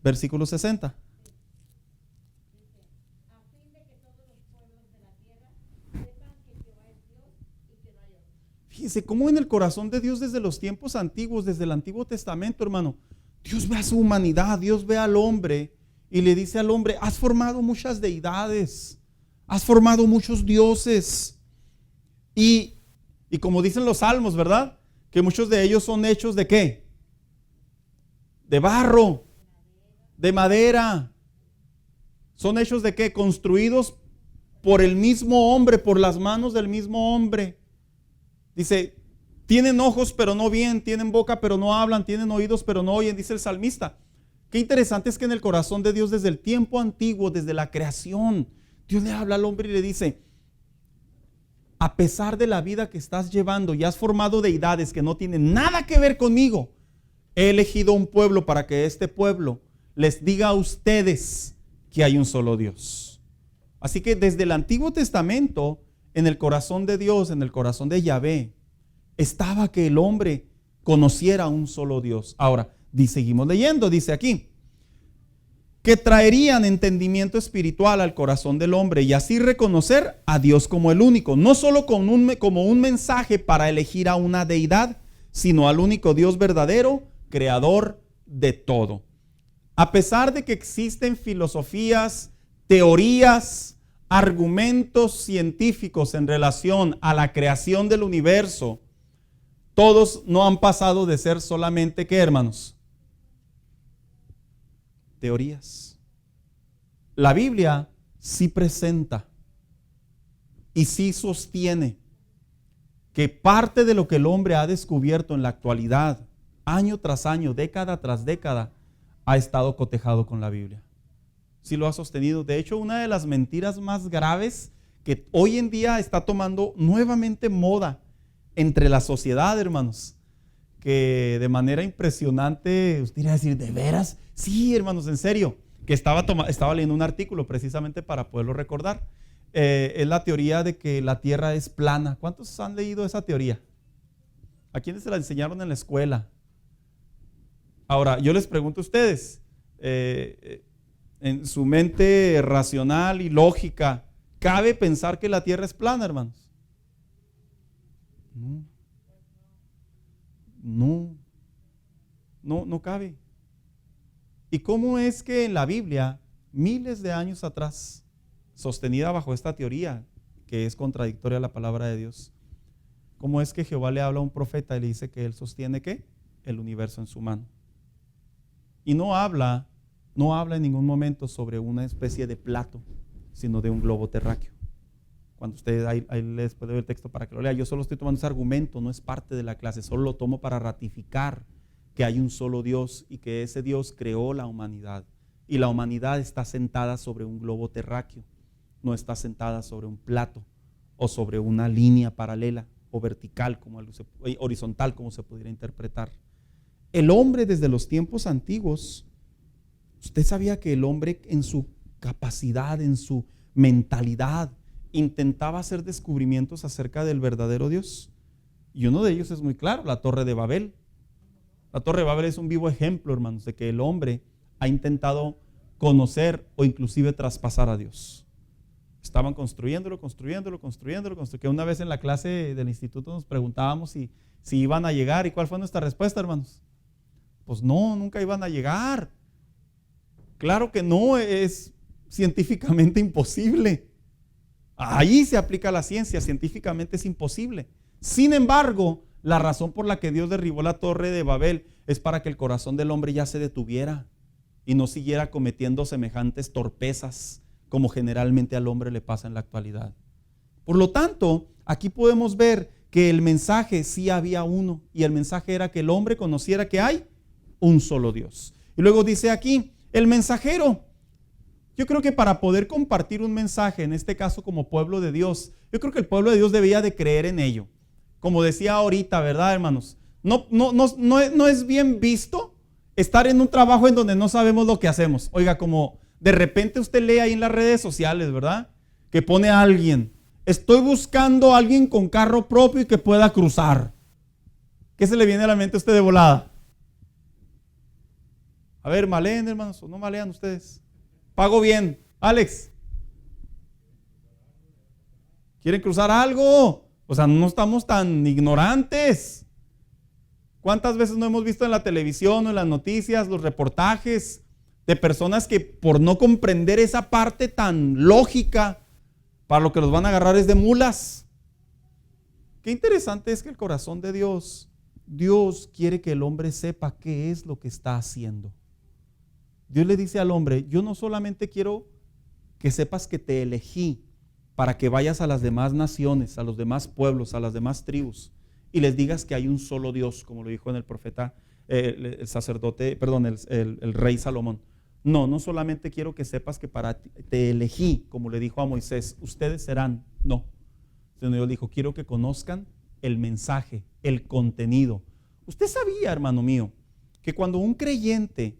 Versículo 60. Fíjense cómo en el corazón de Dios desde los tiempos antiguos, desde el Antiguo Testamento, hermano, Dios ve a su humanidad, Dios ve al hombre y le dice al hombre, has formado muchas deidades, has formado muchos dioses. Y como dicen los salmos, ¿verdad? Que muchos de ellos son hechos ¿de qué? De barro, de madera. ¿Son hechos de qué? Construidos por el mismo hombre, por las manos del mismo hombre. Dice, tienen ojos pero no ven, tienen boca pero no hablan, tienen oídos pero no oyen, dice el salmista. Qué interesante es que en el corazón de Dios desde el tiempo antiguo, desde la creación, Dios le habla al hombre y le dice, a pesar de la vida que estás llevando y has formado deidades que no tienen nada que ver conmigo, he elegido un pueblo para que este pueblo les diga a ustedes que hay un solo Dios. Así que desde el Antiguo Testamento, en el corazón de Dios, en el corazón de Yahvé, estaba que el hombre conociera a un solo Dios. Ahora, seguimos leyendo, dice aquí, que traerían entendimiento espiritual al corazón del hombre y así reconocer a Dios como el único, no solo como un mensaje para elegir a una deidad, sino al único Dios verdadero, creador de todo. A pesar de que existen filosofías, teorías, argumentos científicos en relación a la creación del universo, todos no han pasado de ser solamente, ¿qué, hermanos? Teorías. La Biblia sí presenta y sí sostiene que parte de lo que el hombre ha descubierto en la actualidad, año tras año, década tras década, ha estado cotejado con la Biblia. Sí lo ha sostenido. De hecho, una de las mentiras más graves que hoy en día está tomando nuevamente moda entre la sociedad, hermanos, que de manera impresionante, usted iría a decir, ¿de veras? Sí, hermanos, en serio, que estaba leyendo un artículo precisamente para poderlo recordar. Es la teoría de que la Tierra es plana. ¿Cuántos han leído esa teoría? ¿A quiénes se la enseñaron en la escuela? Ahora, yo les pregunto a ustedes, en su mente racional y lógica, ¿cabe pensar que la Tierra es plana, hermanos? No cabe. ¿Y cómo es que en la Biblia, miles de años atrás, sostenida bajo esta teoría, que es contradictoria a la palabra de Dios, ¿Cómo es que Jehová le habla a un profeta y le dice que él sostiene ¿qué? El universo en su mano? Y no habla en ningún momento sobre una especie de plato, sino de un globo terráqueo. Cuando usted ahí les puede ver el texto para que lo lea. Yo solo estoy tomando ese argumento, no es parte de la clase, solo lo tomo para ratificar que hay un solo Dios y que ese Dios creó la humanidad. Y la humanidad está sentada sobre un globo terráqueo, no está sentada sobre un plato o sobre una línea paralela o vertical, horizontal, como se pudiera interpretar. El hombre desde los tiempos antiguos, usted sabía que el hombre en su capacidad, en su mentalidad, intentaba hacer descubrimientos acerca del verdadero Dios. Y uno de ellos es muy claro, la Torre de Babel. La Torre de Babel es un vivo ejemplo, hermanos, de que el hombre ha intentado conocer o inclusive traspasar a Dios. Estaban construyéndolo, que una vez en la clase del instituto nos preguntábamos si iban a llegar. ¿Y cuál fue nuestra respuesta, hermanos? Pues no, nunca iban a llegar. Claro que no, es científicamente imposible. Ahí se aplica la ciencia, científicamente es imposible. Sin embargo, la razón por la que Dios derribó la Torre de Babel es para que el corazón del hombre ya se detuviera y no siguiera cometiendo semejantes torpezas como generalmente al hombre le pasa en la actualidad. Por lo tanto, aquí podemos ver que el mensaje sí había uno, y el mensaje era que el hombre conociera que hay un solo Dios. Y luego dice aquí, el mensajero. Yo creo que para poder compartir un mensaje, en este caso como pueblo de Dios, yo creo que el pueblo de Dios debía de creer en ello. Como decía ahorita, ¿verdad, hermanos? No es bien visto estar en un trabajo en donde no sabemos lo que hacemos. Oiga, como de repente usted lee ahí en las redes sociales, ¿verdad? Que pone a alguien, estoy buscando a alguien con carro propio y que pueda cruzar. ¿Qué se le viene a la mente a usted de volada? A ver, maleen, hermanos, o no malean ustedes. Pago bien. Alex, ¿quieren cruzar algo? O sea, no estamos tan ignorantes. ¿Cuántas veces no hemos visto en la televisión o en las noticias los reportajes de personas que por no comprender esa parte tan lógica, para lo que los van a agarrar es de mulas? Qué interesante es que el corazón de Dios quiere que el hombre sepa qué es lo que está haciendo. Dios le dice al hombre, yo no solamente quiero que sepas que te elegí para que vayas a las demás naciones, a los demás pueblos, a las demás tribus, y les digas que hay un solo Dios, como lo dijo en el profeta, el sacerdote, perdón, el rey Salomón. No solamente quiero que sepas que para ti te elegí, como le dijo a Moisés, ustedes serán, no. Sino Dios dijo, quiero que conozcan el mensaje, el contenido. Usted sabía, hermano mío, que cuando un creyente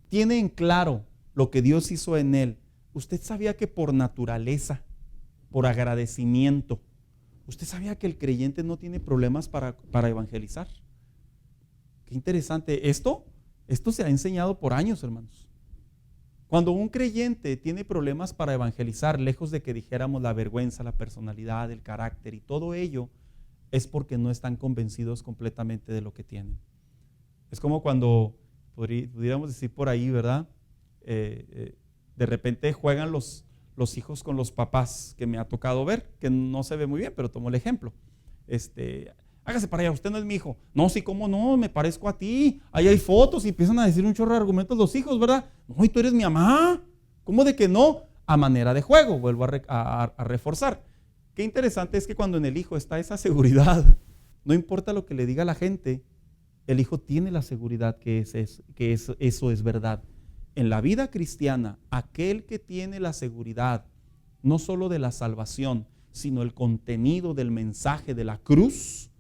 tiene en claro lo que Dios hizo en él, usted sabía que por naturaleza, por agradecimiento, usted sabía que el creyente no tiene problemas para evangelizar. Qué interesante. Esto se ha enseñado por años, hermanos. Cuando un creyente tiene problemas para evangelizar, lejos de que dijéramos la vergüenza, la personalidad, el carácter y todo ello, es porque no están convencidos completamente de lo que tienen. Es como cuando pudiéramos decir por ahí, ¿verdad? De repente juegan los hijos con los papás, que me ha tocado ver, que no se ve muy bien, pero tomo el ejemplo. Hágase para allá, usted no es mi hijo. No, sí, ¿cómo no? Me parezco a ti. Ahí hay fotos y empiezan a decir un chorro de argumentos los hijos, ¿verdad? No, y tú eres mi mamá. ¿Cómo de que no? A manera de juego, vuelvo a reforzar. Qué interesante es que cuando en el hijo está esa seguridad, no importa lo que le diga la gente, el hijo tiene la seguridad que eso es verdad. En la vida cristiana, aquel que tiene la seguridad, no solo de la salvación, sino el contenido del mensaje de la cruz,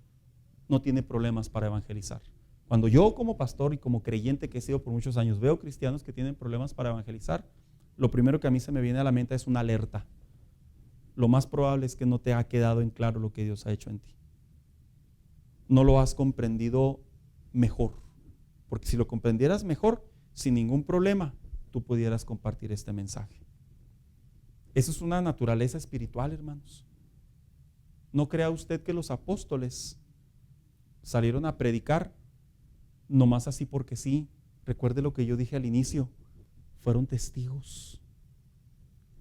no tiene problemas para evangelizar. Cuando yo como pastor y como creyente que he sido por muchos años, veo cristianos que tienen problemas para evangelizar, lo primero que a mí se me viene a la mente es una alerta. Lo más probable es que no te ha quedado en claro lo que Dios ha hecho en ti. No lo has comprendido mejor, porque si lo comprendieras mejor, sin ningún problema, tú pudieras compartir este mensaje. Eso es una naturaleza espiritual, hermanos. No crea usted que los apóstoles salieron a predicar nomás así porque sí. Recuerde lo que yo dije al inicio, fueron testigos,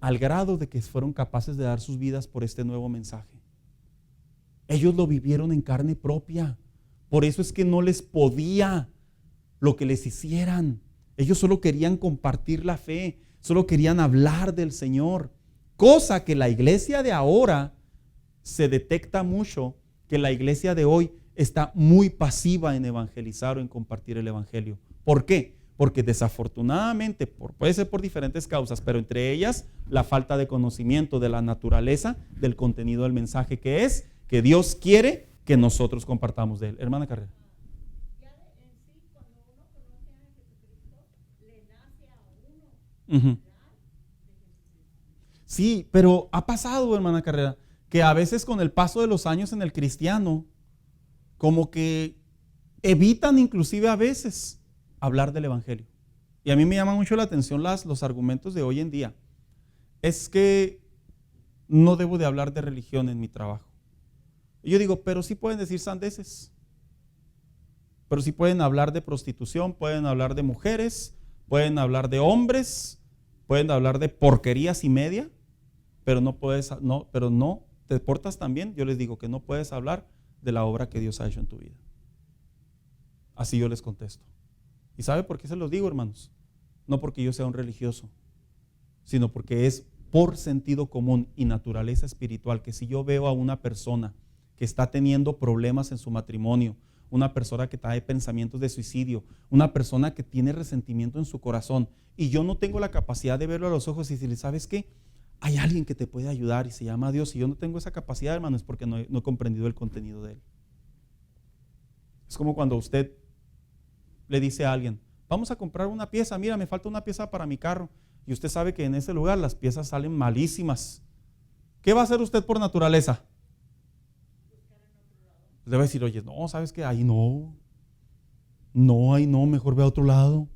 al grado de que fueron capaces de dar sus vidas por este nuevo mensaje. Ellos lo vivieron en carne propia. Por eso es que no les podía lo que les hicieran. Ellos solo querían compartir la fe, solo querían hablar del Señor. Cosa que la iglesia de ahora se detecta mucho, que la iglesia de hoy está muy pasiva en evangelizar o en compartir el evangelio. ¿Por qué? Porque desafortunadamente, puede ser por diferentes causas, pero entre ellas la falta de conocimiento de la naturaleza del contenido del mensaje, que es que Dios quiere que nosotros compartamos de él. Hermana Carrera. Ya en sí, cuando uno conoce a Jesucristo, le nace a uno hablar de Jesucristo. Sí, pero ha pasado, hermana Carrera, que a veces con el paso de los años en el cristiano, como que evitan inclusive a veces hablar del evangelio. Y a mí me llama mucho la atención los argumentos de hoy en día. Es que no debo de hablar de religión en mi trabajo. Y yo digo, pero sí pueden decir sandeces. Pero sí pueden hablar de prostitución, pueden hablar de mujeres, pueden hablar de hombres, pueden hablar de porquerías y media, pero no te portas tan bien. Yo les digo que no puedes hablar de la obra que Dios ha hecho en tu vida. Así yo les contesto. ¿Y sabe por qué se los digo, hermanos? No porque yo sea un religioso, sino porque es por sentido común y naturaleza espiritual que si yo veo a una persona que está teniendo problemas en su matrimonio, una persona que trae pensamientos de suicidio, una persona que tiene resentimiento en su corazón, y yo no tengo la capacidad de verlo a los ojos y decirle, ¿sabes qué? Hay alguien que te puede ayudar y se llama Dios, y yo no tengo esa capacidad, hermano, es porque no he comprendido el contenido de él. Es como cuando usted le dice a alguien, vamos a comprar una pieza, mira, me falta una pieza para mi carro, y usted sabe que en ese lugar las piezas salen malísimas. ¿Qué va a hacer usted por naturaleza? Le va a decir, oye, no, ¿sabes qué? Ahí no, mejor ve a otro lado.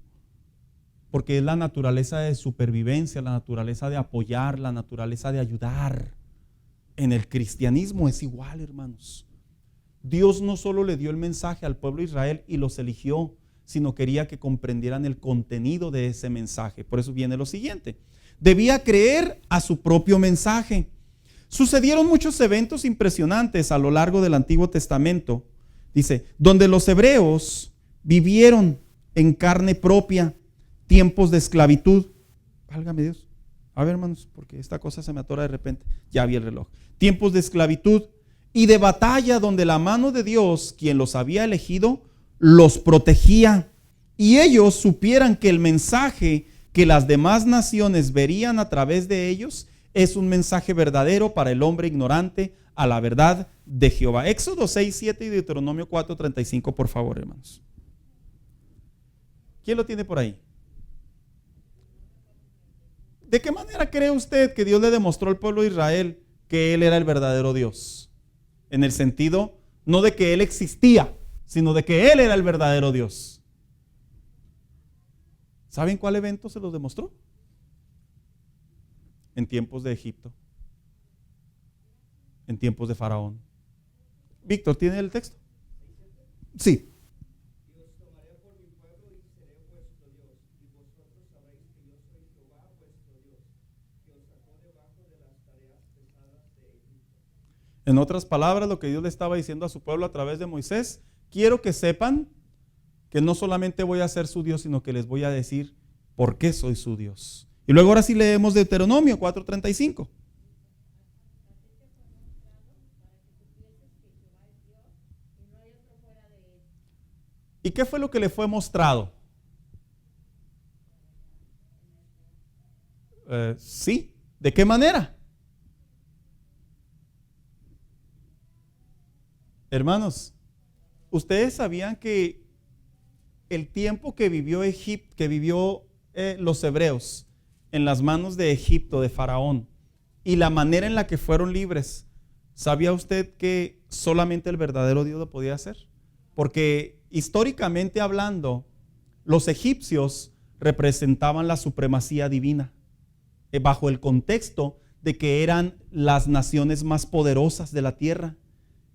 Porque es la naturaleza de supervivencia, la naturaleza de apoyar, la naturaleza de ayudar. En el cristianismo es igual, hermanos. Dios no solo le dio el mensaje al pueblo de Israel y los eligió, sino quería que comprendieran el contenido de ese mensaje. Por eso viene lo siguiente: debía creer a su propio mensaje. Sucedieron muchos eventos impresionantes a lo largo del Antiguo Testamento, dice, donde los hebreos vivieron en carne propia tiempos de esclavitud. Válgame Dios. A ver, hermanos, porque esta cosa se me atora de repente. Ya vi el reloj. Tiempos de esclavitud y de batalla donde la mano de Dios, quien los había elegido, los protegía. Y ellos supieran que el mensaje que las demás naciones verían a través de ellos es un mensaje verdadero para el hombre ignorante a la verdad de Jehová. Éxodo 6, 7 y Deuteronomio 4, 35, por favor, hermanos. ¿Quién lo tiene por ahí? ¿De qué manera cree usted que Dios le demostró al pueblo de Israel que Él era el verdadero Dios? En el sentido, no de que Él existía, sino de que Él era el verdadero Dios. ¿Saben cuál evento se los demostró? En tiempos de Egipto, en tiempos de Faraón. Víctor, ¿tiene el texto? Sí. En otras palabras, lo que Dios le estaba diciendo a su pueblo a través de Moisés: quiero que sepan que no solamente voy a ser su Dios, sino que les voy a decir por qué soy su Dios. Y luego ahora sí leemos Deuteronomio 4:35. ¿Y qué fue lo que le fue mostrado? Sí, ¿de qué manera? Hermanos, ustedes sabían que el tiempo que vivió los hebreos en las manos de Egipto, de Faraón, y la manera en la que fueron libres, ¿sabía usted que solamente el verdadero Dios lo podía hacer? Porque históricamente hablando, los egipcios representaban la supremacía divina, bajo el contexto de que eran las naciones más poderosas de la tierra.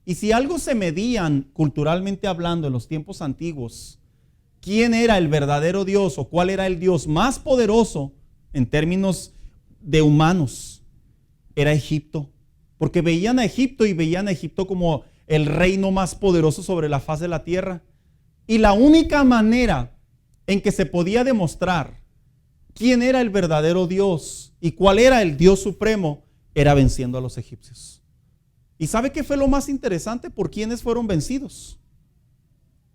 Y si algo se medían culturalmente hablando en los tiempos antiguos, quién era el verdadero Dios o cuál era el Dios más poderoso en términos de humanos, era Egipto. porque veían a Egipto y veían a Egipto como el reino más poderoso sobre la faz de la tierra. Y la única manera en que se podía demostrar quién era el verdadero Dios y cuál era el Dios supremo era venciendo a los egipcios. ¿Y sabe qué fue lo más interesante? ¿Por quiénes fueron vencidos?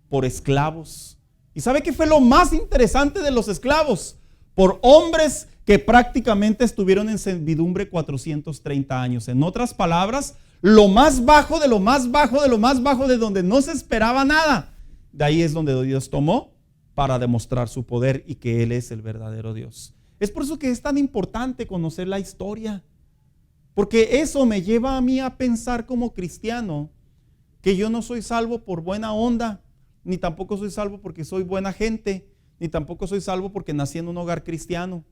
Por esclavos. ¿Y sabe qué fue lo más interesante de los esclavos? Por hombres que prácticamente estuvieron en servidumbre 430 años. En otras palabras, lo más bajo de lo más bajo de lo más bajo, de donde no se esperaba nada. De ahí es donde Dios tomó para demostrar su poder y que Él es el verdadero Dios. Es por eso que es tan importante conocer la historia, porque eso me lleva a mí a pensar como cristiano que yo no soy salvo por buena onda, ni tampoco soy salvo porque soy buena gente, ni tampoco soy salvo porque nací en un hogar cristiano.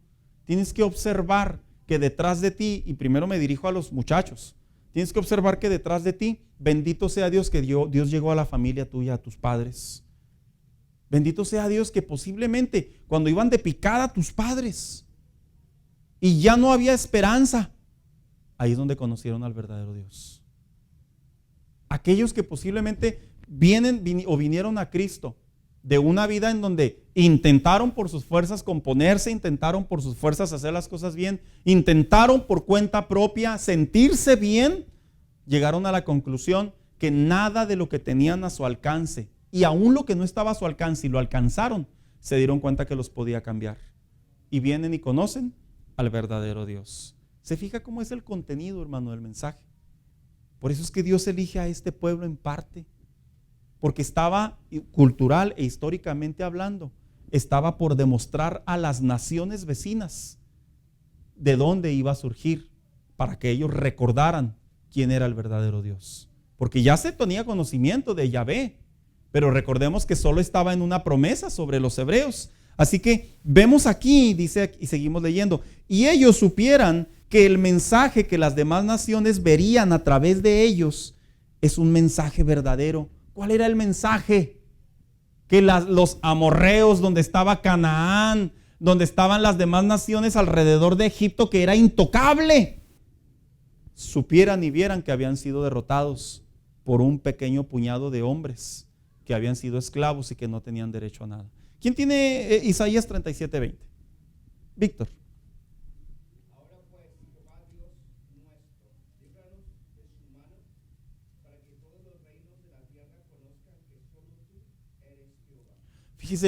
Tienes que observar que detrás de ti, y primero me dirijo a los muchachos, tienes que observar que detrás de ti, bendito sea Dios que Dios llegó a la familia tuya, a tus padres. Bendito sea Dios que posiblemente cuando iban de picada tus padres y ya no había esperanza, ahí es donde conocieron al verdadero Dios. Aquellos que posiblemente vinieron a Cristo de una vida en donde intentaron por sus fuerzas componerse, intentaron por sus fuerzas hacer las cosas bien, intentaron por cuenta propia sentirse bien, llegaron a la conclusión que nada de lo que tenían a su alcance, y aún lo que no estaba a su alcance y lo alcanzaron, se dieron cuenta que los podía cambiar. Y vienen y conocen al verdadero Dios. ¿Se fija cómo es el contenido, hermano, del mensaje? Por eso es que Dios elige a este pueblo en parte, porque estaba cultural e históricamente hablando, estaba por demostrar a las naciones vecinas de dónde iba a surgir, para que ellos recordaran quién era el verdadero Dios. Porque ya se tenía conocimiento de Yahvé, pero recordemos que solo estaba en una promesa sobre los hebreos. Así que vemos aquí, dice, y seguimos leyendo, y ellos supieran que el mensaje que las demás naciones verían a través de ellos es un mensaje verdadero. ¿Cuál era el mensaje? Que los amorreos, donde estaba Canaán, donde estaban las demás naciones alrededor de Egipto, que era intocable, supieran y vieran que habían sido derrotados por un pequeño puñado de hombres que habían sido esclavos y que no tenían derecho a nada. ¿Quién tiene Isaías 37:20? Víctor. Ahora pues, Jehová Dios nuestro, líbranos de su mano, para que todos los reinos de la tierra conozcan que solo tú eres Jehová. Fíjese,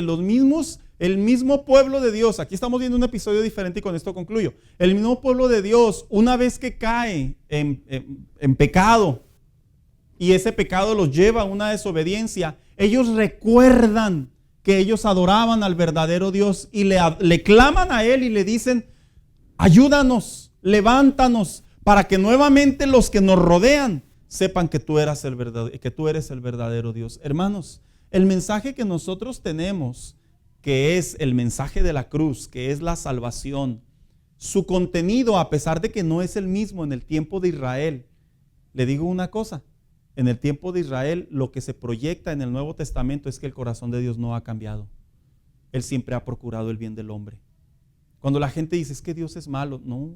el mismo pueblo de Dios, aquí estamos viendo un episodio diferente y con esto concluyo. El mismo pueblo de Dios, una vez que cae en pecado, y ese pecado los lleva a una desobediencia, ellos recuerdan que ellos adoraban al verdadero Dios y le claman a Él y le dicen: ayúdanos, levántanos, para que nuevamente los que nos rodean sepan que tú eres el verdadero Dios. Hermanos, el mensaje que nosotros tenemos, que es el mensaje de la cruz, que es la salvación, su contenido, a pesar de que no es el mismo en el tiempo de Israel, le digo una cosa: en el tiempo de Israel, lo que se proyecta en el Nuevo Testamento es que el corazón de Dios no ha cambiado. Él siempre ha procurado el bien del hombre. Cuando la gente dice: es que Dios es malo, no,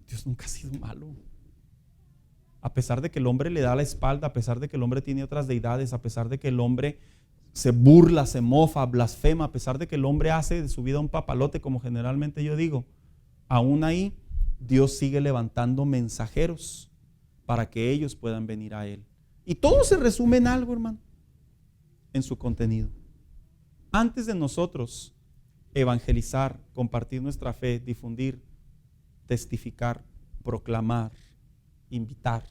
Dios nunca ha sido malo. A pesar de que el hombre le da la espalda, a pesar de que el hombre tiene otras deidades, a pesar de que el hombre se burla, se mofa, blasfema, a pesar de que el hombre hace de su vida un papalote, como generalmente yo digo, aún ahí Dios sigue levantando mensajeros para que ellos puedan venir a Él. Y todo se resume en algo, hermano, en su contenido. Antes de nosotros evangelizar, compartir nuestra fe, difundir, testificar, proclamar, invitar,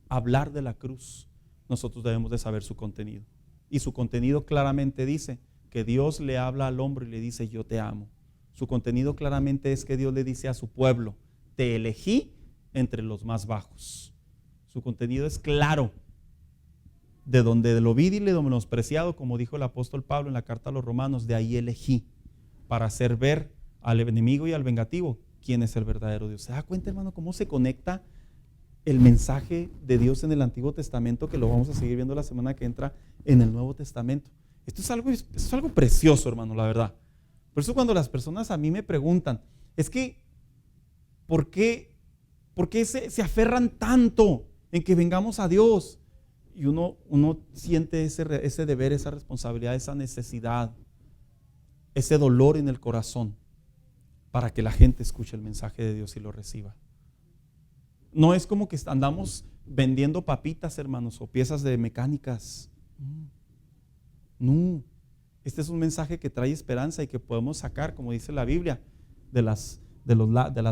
hablar de la cruz, nosotros debemos de saber su contenido. Y su contenido claramente dice que Dios le habla al hombre y le dice: yo te amo. Su contenido claramente es que Dios le dice a su pueblo: te elegí entre los más bajos. Su contenido es claro. De donde lo vil y lo menospreciado, como dijo el apóstol Pablo en la carta a los Romanos, de ahí elegí, para hacer ver al enemigo y al vengativo quién es el verdadero Dios. ¿Se da cuenta, hermano, cómo se conecta el mensaje de Dios en el Antiguo Testamento, que lo vamos a seguir viendo la semana que entra, en el Nuevo Testamento? Esto es algo precioso, hermano, la verdad. Por eso cuando las personas a mí me preguntan: es que, ¿por qué ¿Por qué se aferran tanto en que vengamos a Dios? Y uno siente ese deber, esa responsabilidad, esa necesidad, ese dolor en el corazón para que la gente escuche el mensaje de Dios y lo reciba. No es como que andamos vendiendo papitas, hermanos, o piezas de mecánicas. No. Este es un mensaje que trae esperanza y que podemos sacar, como dice la Biblia, de las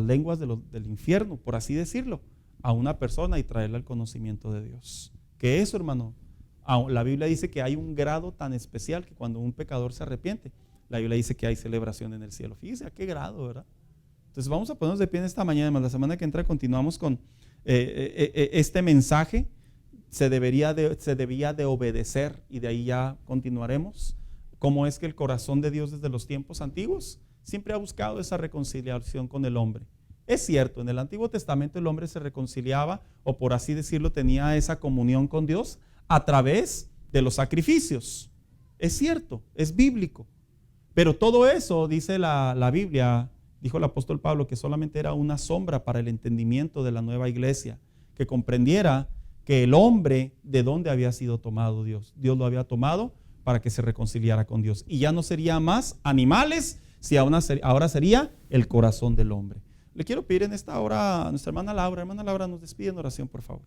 lenguas del infierno, por así decirlo, a una persona y traerla al conocimiento de Dios. Que eso, hermano, la Biblia dice que hay un grado tan especial que cuando un pecador se arrepiente, la Biblia dice que hay celebración en el cielo. Fíjese a qué grado, ¿verdad? Entonces vamos a ponernos de pie en esta mañana, hermano. La semana que entra continuamos con este mensaje. Se debía de obedecer, y de ahí ya continuaremos. Cómo es que el corazón de Dios desde los tiempos antiguos siempre ha buscado esa reconciliación con el hombre. Es cierto, en el Antiguo Testamento el hombre se reconciliaba, o por así decirlo, tenía esa comunión con Dios a través de los sacrificios. Es cierto, es bíblico. Pero todo eso, dice la Biblia, dijo el apóstol Pablo, que solamente era una sombra para el entendimiento de la nueva iglesia, que comprendiera que el hombre, de dónde había sido tomado Dios. Dios lo había tomado para que se reconciliara con Dios. Y ya no sería más animales, si ahora sería el corazón del hombre. Le quiero pedir en esta hora a nuestra hermana Laura. Hermana Laura, nos despide en oración, por favor.